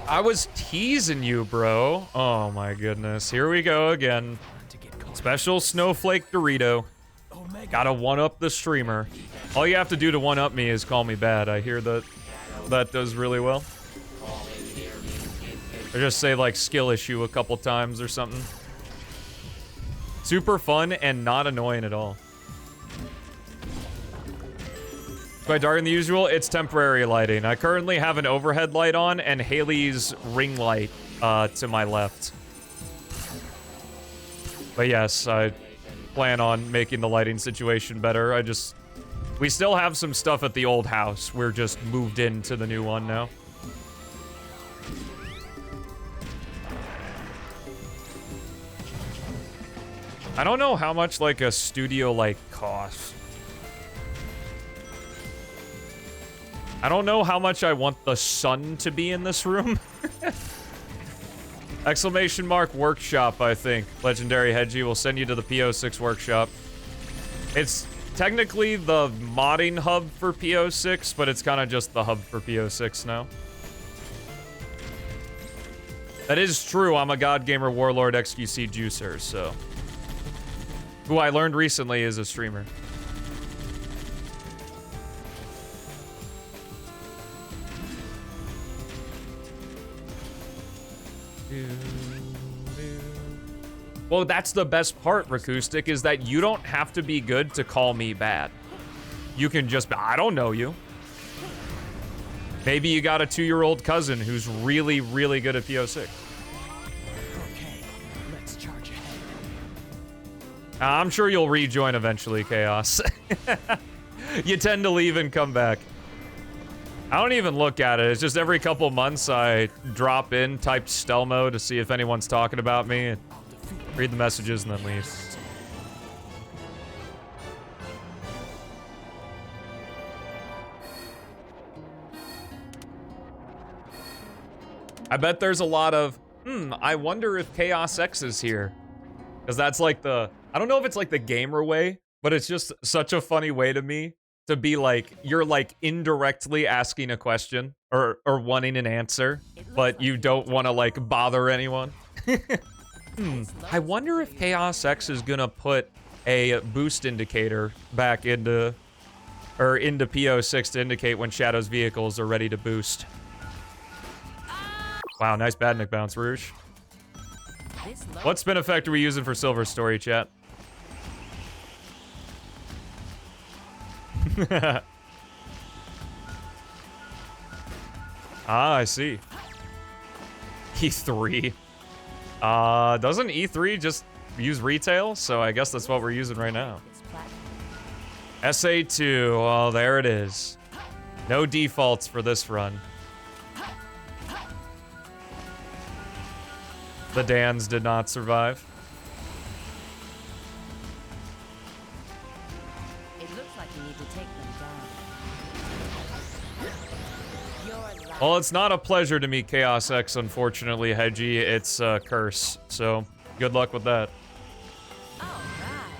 I was teasing you, bro. Oh my goodness. Here we go again. Special Snowflake Dorito. Gotta one-up the streamer. All you have to do to one-up me is call me bad. I hear that does really well. Or just say, like, skill issue a couple times or something. Super fun and not annoying at all. Quite darker than the usual, it's temporary lighting. I currently have an overhead light on and Haley's ring light to my left. But yes, I plan on making the lighting situation better. We still have some stuff at the old house. We're just moved into the new one now. I don't know how much, like, a studio light costs. I don't know how much I want the sun to be in this room. Exclamation mark workshop, I think. Legendary Hedgie will send you to the P-06 workshop. It's technically the modding hub for P-06, but it's kind of just the hub for P-06 now. That is true. I'm a God Gamer Warlord XQC juicer, so... Who I learned recently is a streamer. Well, that's the best part, Racoustic, is that you don't have to be good to call me bad. You can just be, I don't know you. Maybe you got a 2-year-old cousin who's really, really good at P-06. Okay, let's charge ahead. I'm sure you'll rejoin eventually, Chaos. You tend to leave and come back. I don't even look at it. It's just every couple months I drop in, type Stelmo to see if anyone's talking about me, and read the messages and then leave. I bet there's a lot of, I wonder if Chaos X is here. Because that's like the, I don't know if it's like the gamer way, but it's just such a funny way to me to be like, you're like indirectly asking a question or wanting an answer, but you don't want to like bother anyone. I wonder if Chaos X is gonna put a boost indicator back into P-06 to indicate when Shadow's vehicles are ready to boost. Wow, nice badnik bounce, Rouge. What spin effect are we using for Silver Story, chat? Ah, I see. E3. Doesn't E3 just use retail? So I guess that's what we're using right now. SA2, oh, there it is. No defaults for this run. The Dans did not survive. It looks like you need to take them down. Well, it's not a pleasure to meet Chaos X, unfortunately, Hedgie. It's a curse. So, good luck with that. All right.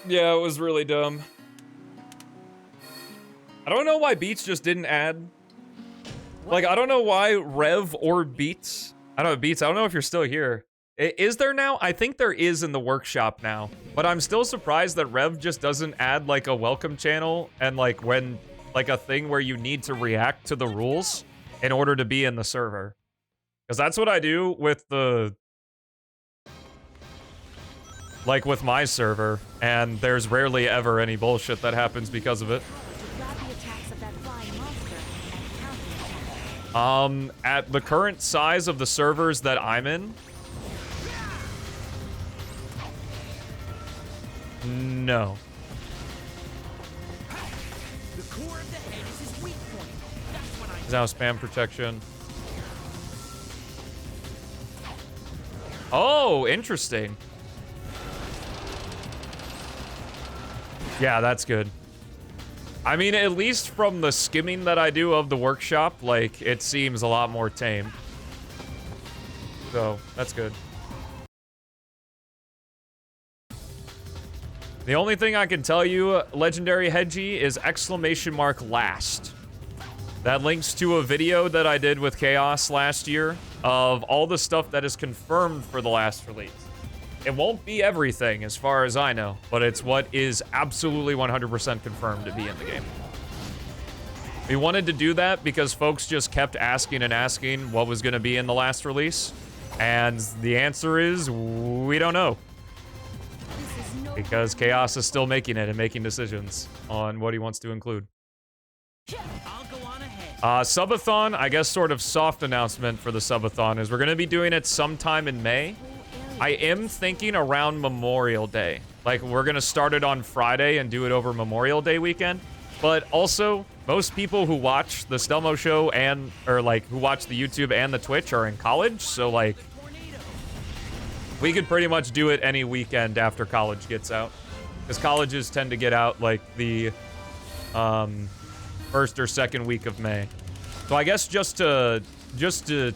Yeah, it was really dumb. I don't know why Beats just didn't add. Like, I don't know why Rev or Beats. I don't know, Beats, I don't know if you're still here. Is there now? I think there is in the workshop now. But I'm still surprised that Rev just doesn't add, like, a welcome channel and, like, when, like, a thing where you need to react to the rules in order to be in the server. Because that's what I do with the... like, with my server. And there's rarely ever any bullshit that happens because of it. At the current size of the servers that I'm in, no. The core of the head is his weak point. That's what I Is now spam protection. Oh, interesting. Yeah, that's good. I mean, at least from the skimming that I do of the workshop, like, it seems a lot more tame. So, that's good. The only thing I can tell you, Legendary Hedgie, is !last. That links to a video that I did with Chaos last year of all the stuff that is confirmed for the last release. It won't be everything, as far as I know, but it's what is absolutely 100% confirmed to be in the game. We wanted to do that because folks just kept asking and asking what was going to be in the last release, and the answer is, we don't know. Because Chaos is still making it and making decisions on what he wants to include. I'll go on ahead. Subathon, I guess sort of soft announcement for the Subathon is we're going to be doing it sometime in May. I am thinking around Memorial Day. Like, we're going to start it on Friday and do it over Memorial Day weekend. But also, most people who watch the Stelmo show and, or like, who watch the YouTube and the Twitch are in college. So, like, we could pretty much do it any weekend after college gets out. Because colleges tend to get out, like, the first or second week of May. So I guess just to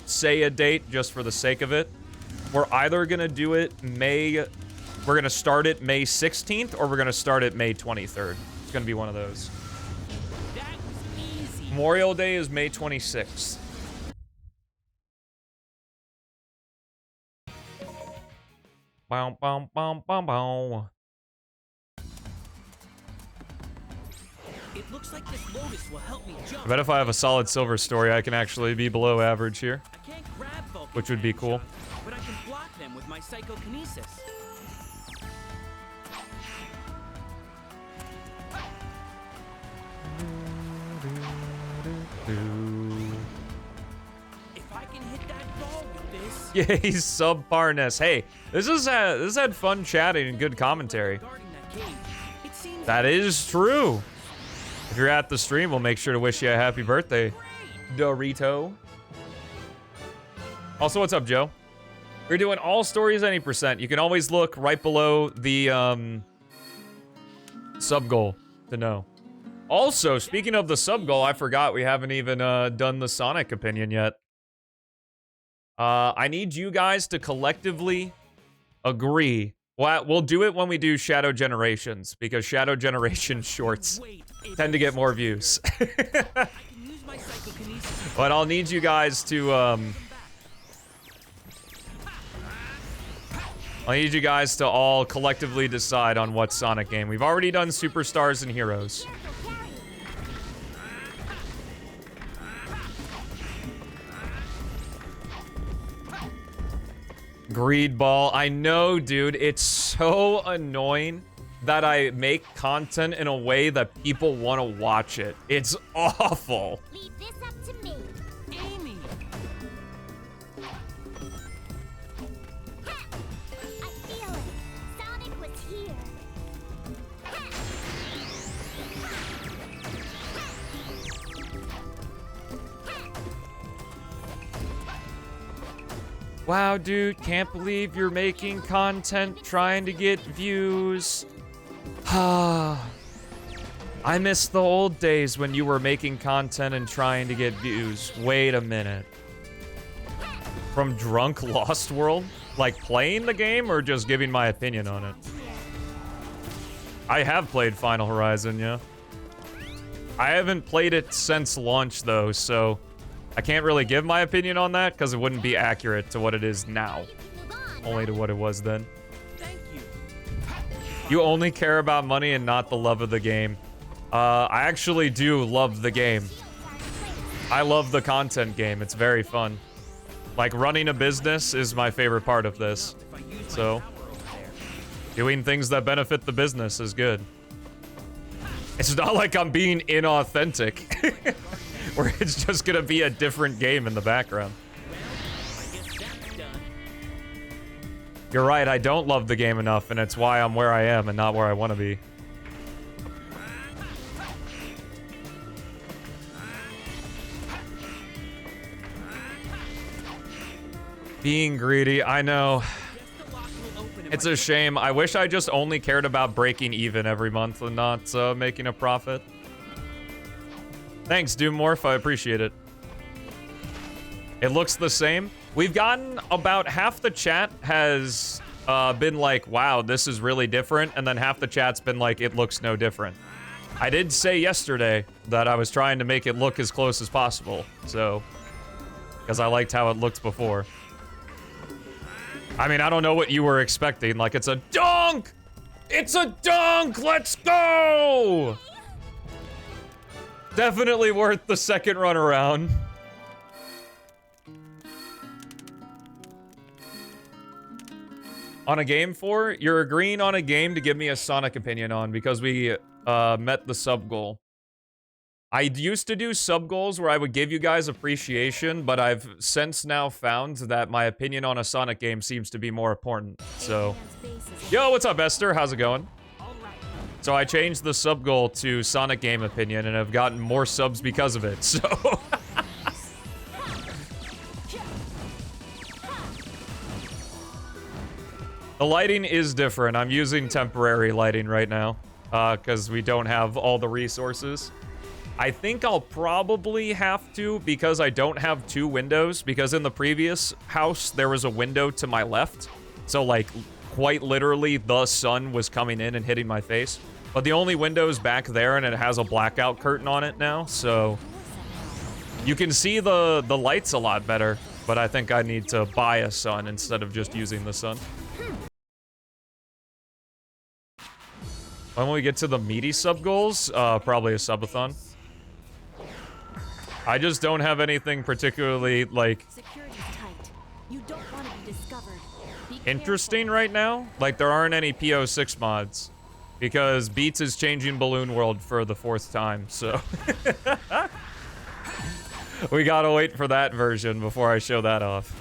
say a date, just for the sake of it, we're either gonna do it we're gonna start it May 16th, or we're gonna start it May 23rd. It's gonna be one of those. That was easy. Memorial Day is May 26th. Bow, bow, bow, bow, bow. It looks like this lotus will help me jump. I bet if I have a solid silver story, I can actually be below average here. I can't grab Vulcan Which would be cool. shots, but I can block them with my psychokinesis. If I can hit that ball with this. Yay, subparness. Hey, this had fun chatting and good commentary. Regarding that cage, it seems That is true. If you're at the stream, we'll make sure to wish you a happy birthday, Dorito. Also, what's up, Joe? We're doing all stories any percent. You can always look right below the sub goal to know. Also, speaking of the sub goal, I forgot we haven't even done the Sonic opinion yet. I need you guys to collectively agree. Well, we'll do it when we do Shadow Generations, because Shadow Generation shorts tend to get more views. I can use my psychokinesis. But I'll need you guys to, all collectively decide on what Sonic game. We've already done Superstars and Heroes. Greed ball. I know, dude. It's so annoying that I make content in a way that people want to watch it. It's awful. Leave this up to me. Amy! Ha! I feel it. Sonic was here. Ha! Wow, dude, can't believe you're making content trying to get views. I miss the old days when you were making content and trying to get views. Wait a minute. From Drunk Lost World? Like playing the game or just giving my opinion on it? I have played Final Horizon, yeah. I haven't played it since launch, though, so I can't really give my opinion on that because it wouldn't be accurate to what it is now. Only to what it was then. Thank you. You only care about money and not the love of the game. I actually do love the game. I love the content game. It's very fun. Like, running a business is my favorite part of this. So, doing things that benefit the business is good. It's not like I'm being inauthentic. Where it's just gonna be a different game in the background. You're right, I don't love the game enough, and it's why I'm where I am and not where I want to be. Being greedy, I know. It's a shame. I wish I just only cared about breaking even every month and not making a profit. Thanks, Doommorph. I appreciate it. It looks the same. We've gotten about half the chat has been like, wow, this is really different. And then half the chat's been like, it looks no different. I did say yesterday that I was trying to make it look as close as possible. So, because I liked how it looked before. I mean, I don't know what you were expecting. Like, it's a dunk! It's a dunk! Let's go! Definitely worth the second run around. On a game 4, you're agreeing on a game to give me a Sonic opinion on because we met the sub goal. I used to do sub goals where I would give you guys appreciation, but I've since now found that my opinion on a Sonic game seems to be more important. So, yo, what's up, Esther? How's it going? So I changed the sub goal to Sonic game opinion, and I've gotten more subs because of it. So, the lighting is different. I'm using temporary lighting right now because we don't have all the resources. I think I'll probably have to because I don't have two windows, because in the previous house there was a window to my left. So like quite literally the sun was coming in and hitting my face. But the only window is back there and it has a blackout curtain on it now. So you can see the lights a lot better, but I think I need to buy a sun instead of just using the sun. When we get to the meaty sub goals, probably a subathon. I just don't have anything particularly, like, interesting right now. Like, there aren't any P-06 mods. Because Beats is changing Balloon World for the 4th time, so... we gotta wait for that version before I show that off.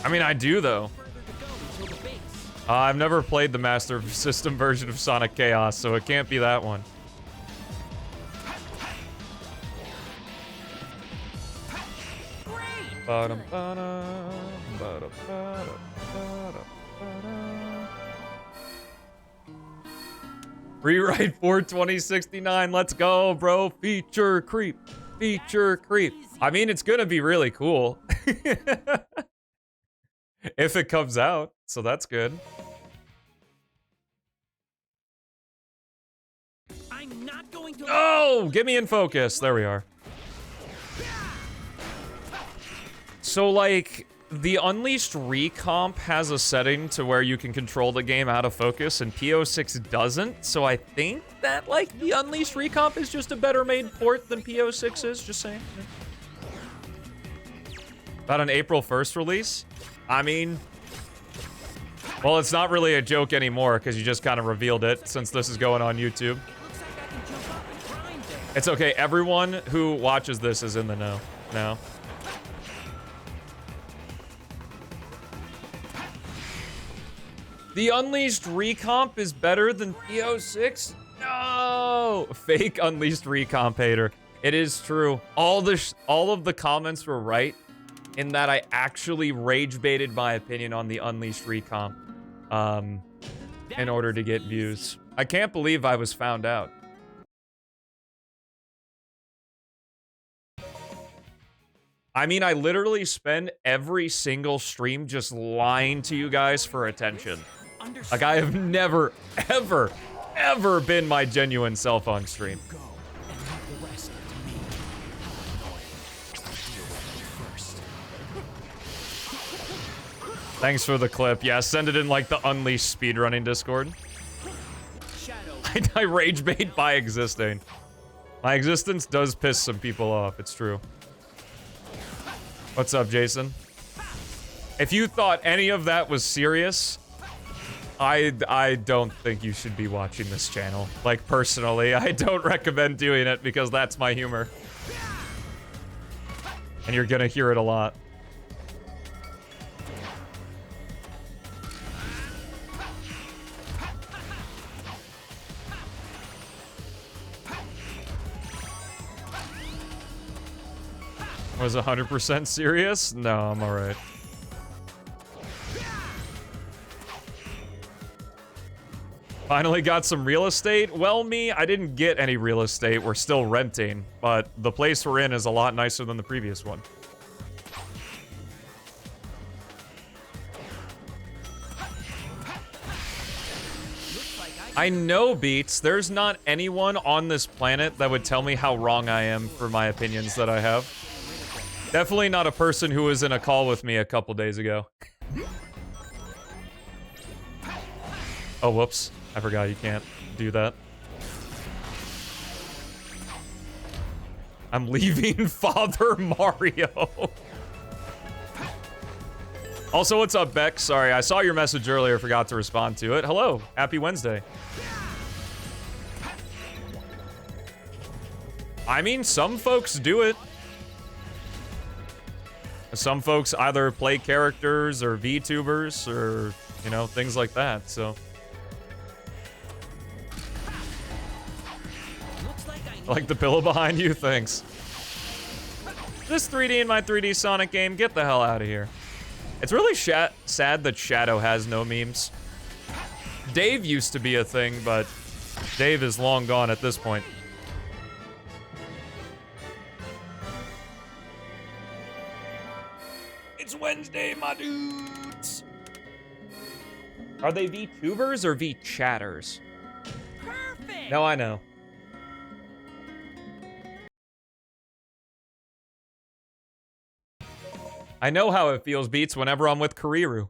I mean, I do, though. I've never played the Master System version of Sonic Chaos, so it can't be that one. Rewrite for 2069. Let's go, bro. Feature creep. Feature creep. I mean, it's gonna be really cool. If it comes out, so that's good. I'm not going to. Oh, get me in focus. There we are. So, like, the Unleashed Recomp has a setting to where you can control the game out of focus, and P-06 doesn't. So I think that, like, the Unleashed Recomp is just a better made port than P-06 is, just saying. About an April 1st release? I mean, well, it's not really a joke anymore because you just kind of revealed it since this is going on YouTube. It's okay. Everyone who watches this is in the know now. The Unleashed Recomp is better than P-06? No! Fake Unleashed Recomp hater. It is true. All of the comments were right in that I actually rage baited my opinion on the Unleashed Recomp in order to get views. I can't believe I was found out. I mean, I literally spend every single stream just lying to you guys for attention. Like, I have never, ever, ever been my genuine self on stream. Go and leave the rest up to me. How annoying. I'll deal with you first. Thanks for the clip. Yeah, send it in like the Unleashed speedrunning Discord. Shadow. I rage bait by existing. My existence does piss some people off, it's true. What's up, Jason? If you thought any of that was serious, I don't think you should be watching this channel. Like, personally, I don't recommend doing it because that's my humor. And you're gonna hear it a lot. Was 100% serious? No, I'm alright. Finally got some real estate? Well, me, I didn't get any real estate. We're still renting, but the place we're in is a lot nicer than the previous one. I know, Beats. There's not anyone on this planet that would tell me how wrong I am for my opinions that I have. Definitely not a person who was in a call with me a couple days ago. Oh, whoops. I forgot you can't do that. I'm leaving Father Mario. Also, what's up, Beck? Sorry, I saw your message earlier, forgot to respond to it. Hello, happy Wednesday. I mean, some folks do it. Some folks either play characters or VTubers or, you know, things like that, so. I like the pillow behind you, thanks. This 3D in my 3D Sonic game, get the hell out of here. It's really sad that Shadow has no memes. Dave used to be a thing, but Dave is long gone at this point. It's Wednesday, my dudes. Are they VTubers or VChatters? Perfect. No, I know. I know how it feels, Beats, whenever I'm with Kuriru.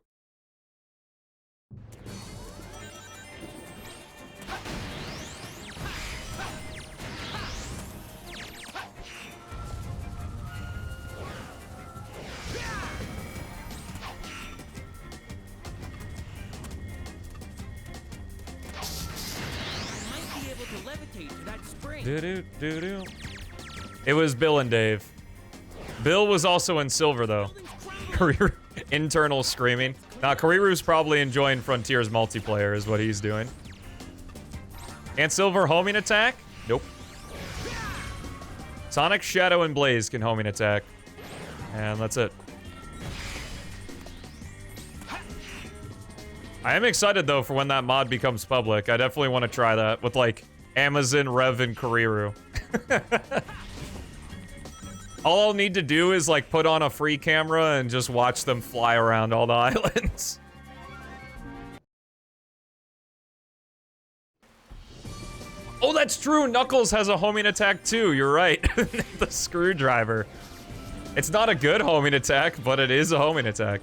Doo-doo-doo-doo. It was Bill and Dave. Bill was also in Silver, though. Kuriru, internal screaming. Nah, Kuriru's probably enjoying Frontiers multiplayer is what he's doing. Can't Silver homing attack? Nope. Sonic, Shadow, and Blaze can homing attack. And that's it. I am excited, though, for when that mod becomes public. I definitely want to try that with, like, Amazon, Rev, and Kuriru. All I'll need to do is, like, put on a free camera and just watch them fly around all the islands. Oh, that's true! Knuckles has a homing attack, too. You're right. The screwdriver. It's not a good homing attack, but it is a homing attack.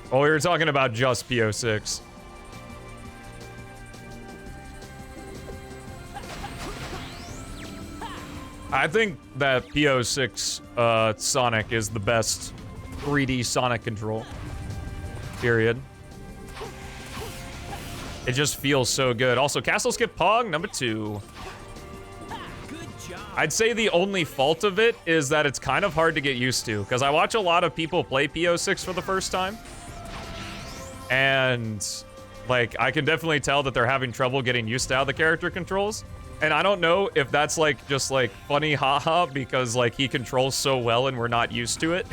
Oh, we were talking about just P-06. I think that P-06 Sonic is the best 3D Sonic control. Period. It just feels so good. Also, Castle Skip Pog, number 2. I'd say the only fault of it is that it's kind of hard to get used to, because I watch a lot of people play P-06 for the first time. And, like, I can definitely tell that they're having trouble getting used to how the character controls. And I don't know if that's, like, just, like, funny haha because, like, he controls so well and we're not used to it.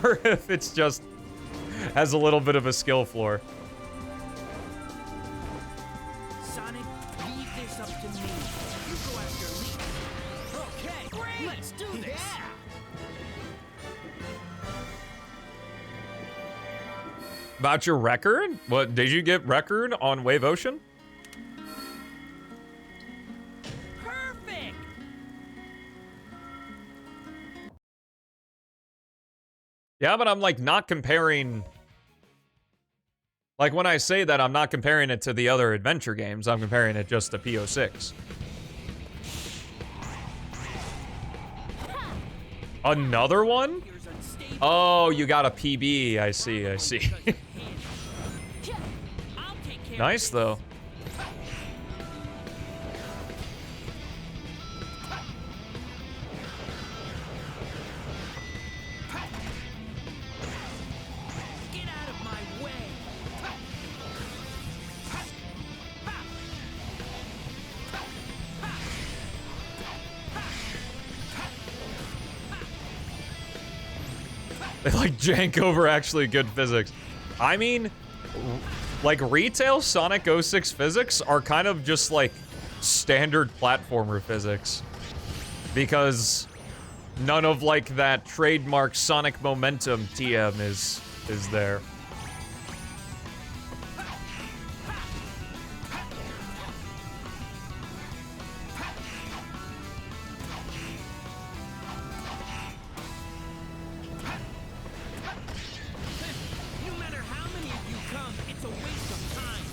Or if it's just has a little bit of a skill floor. Sonic, leave this up to me. You go after Lee. Okay, great. Let's do this. About your record? What, did you get record on Wave Ocean? Perfect. Yeah, but I'm like not comparing. Like when I say that, I'm not comparing it to the other adventure games. I'm comparing it just to P-06. Another one? Here's unstable. Oh, you got a PB. I see, I see. I'll take care Nice of though. this. Get out of my way. They like jank over actually good physics. I mean, like retail Sonic 06 physics are kind of just like standard platformer physics. Because none of like that trademark Sonic momentum TM is there. No matter how many of you come, it's a waste of time.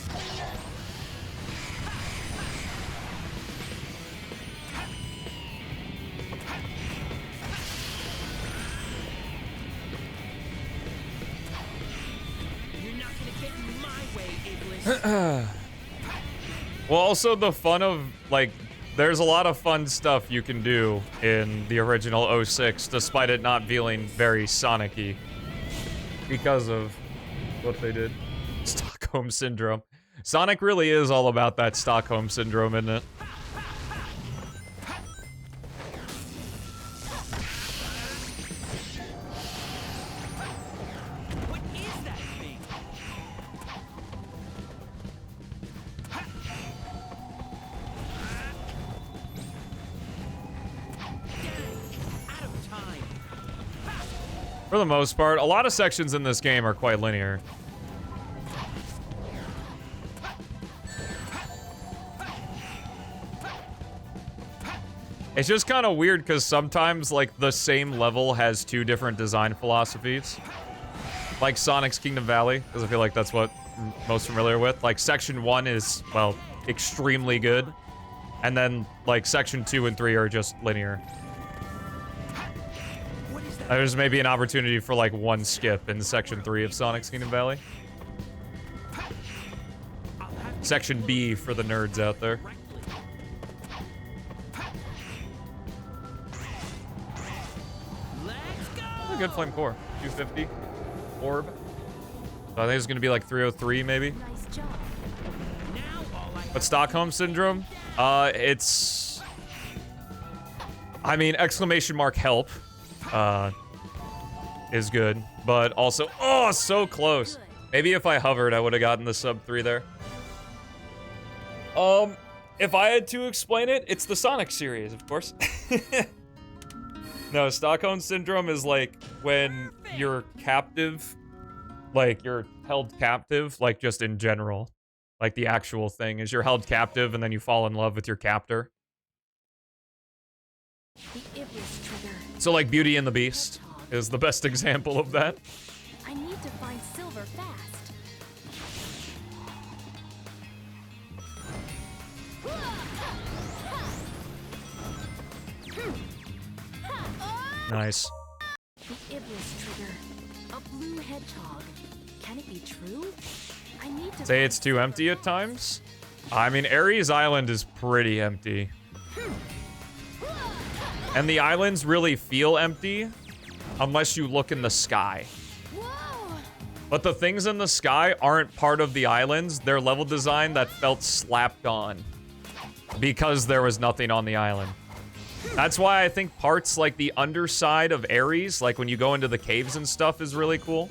You're not gonna get in my way, Iblis. Well, also the fun of, like, there's a lot of fun stuff you can do in the original 06, despite it not feeling very Sonic-y. Because of what they did. Stockholm Syndrome. Sonic really is all about that Stockholm Syndrome, isn't it? What is that thing? Dang, out of time. For the most part, a lot of sections in this game are quite linear. It's just kind of weird because sometimes, like, the same level has two different design philosophies. Like Sonic's Kingdom Valley, because I feel like that's what I'm most familiar with. Like, Section 1 is, well, extremely good. And then, like, Section 2 and 3 are just linear. What is that? There's maybe an opportunity for, like, one skip in Section 3 of Sonic's Kingdom Valley. I'll have to Section B for the nerds out there. correctly. Let's go. A good flame core. 250. Orb. So I think it's gonna be like 303 maybe. Nice job. Now all I But Stockholm Syndrome, it's... I mean, exclamation mark help, is good. But also, oh, so close. Maybe if I hovered, I would have gotten the sub 3 there. If I had to explain it, it's the Sonic series, of course. No, Stockholm Syndrome is like when you're captive, like you're held captive, like just in general. Like the actual thing is you're held captive and then you fall in love with your captor. The Iblis trigger. So like Beauty and the Beast is the best example of that. I need to find silver fast. Nice. The Iblis trigger. A blue hedgehog. Can it be true? I need to Say it's too empty at times. I mean, Ares Island is pretty empty. And the islands really feel empty unless you look in the sky. Whoa! But the things in the sky aren't part of the islands. They're level design that felt slapped on because there was nothing on the island. That's why I think parts like the underside of Ares, like when you go into the caves and stuff, is really cool.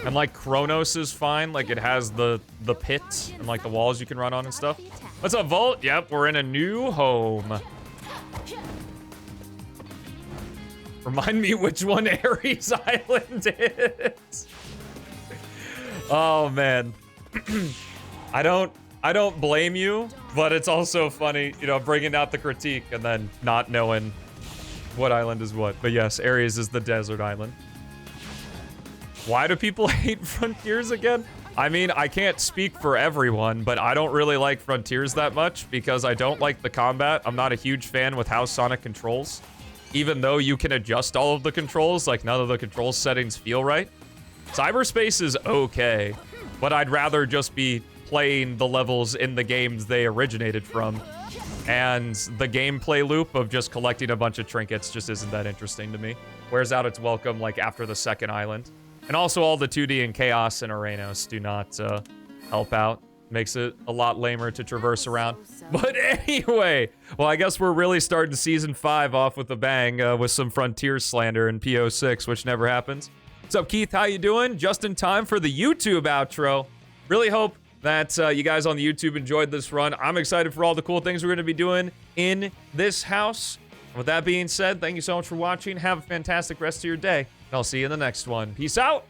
And like Kronos is fine. Like it has the pit and like the walls you can run on and stuff. What's up, Volt? Yep, we're in a new home. Remind me which one Ares Island is. Oh man. I don't blame you, but it's also funny, you know, bringing out the critique and then not knowing what island is what. But yes, Ares is the desert island. Why do people hate Frontiers again? I mean, I can't speak for everyone, but I don't really like Frontiers that much because I don't like the combat. I'm not a huge fan with how Sonic controls. Even though you can adjust all of the controls, like none of the control settings feel right. Cyberspace is okay, but I'd rather just be playing the levels in the games they originated from. And the gameplay loop of just collecting a bunch of trinkets just isn't that interesting to me. Wears out its welcome like after the second island. And also all the 2D and Chaos and Uranus do not help out. Makes it a lot lamer to traverse around. But anyway, well, I guess we're really starting Season 5 off with a bang with some Frontier slander and P-06, which never happens. What's up, Keith? How you doing? Just in time for the YouTube outro. Really hope that you guys on the YouTube enjoyed this run. I'm excited for all the cool things we're going to be doing in this house. And with that being said, thank you so much for watching. Have a fantastic rest of your day. And I'll see you in the next one. Peace out.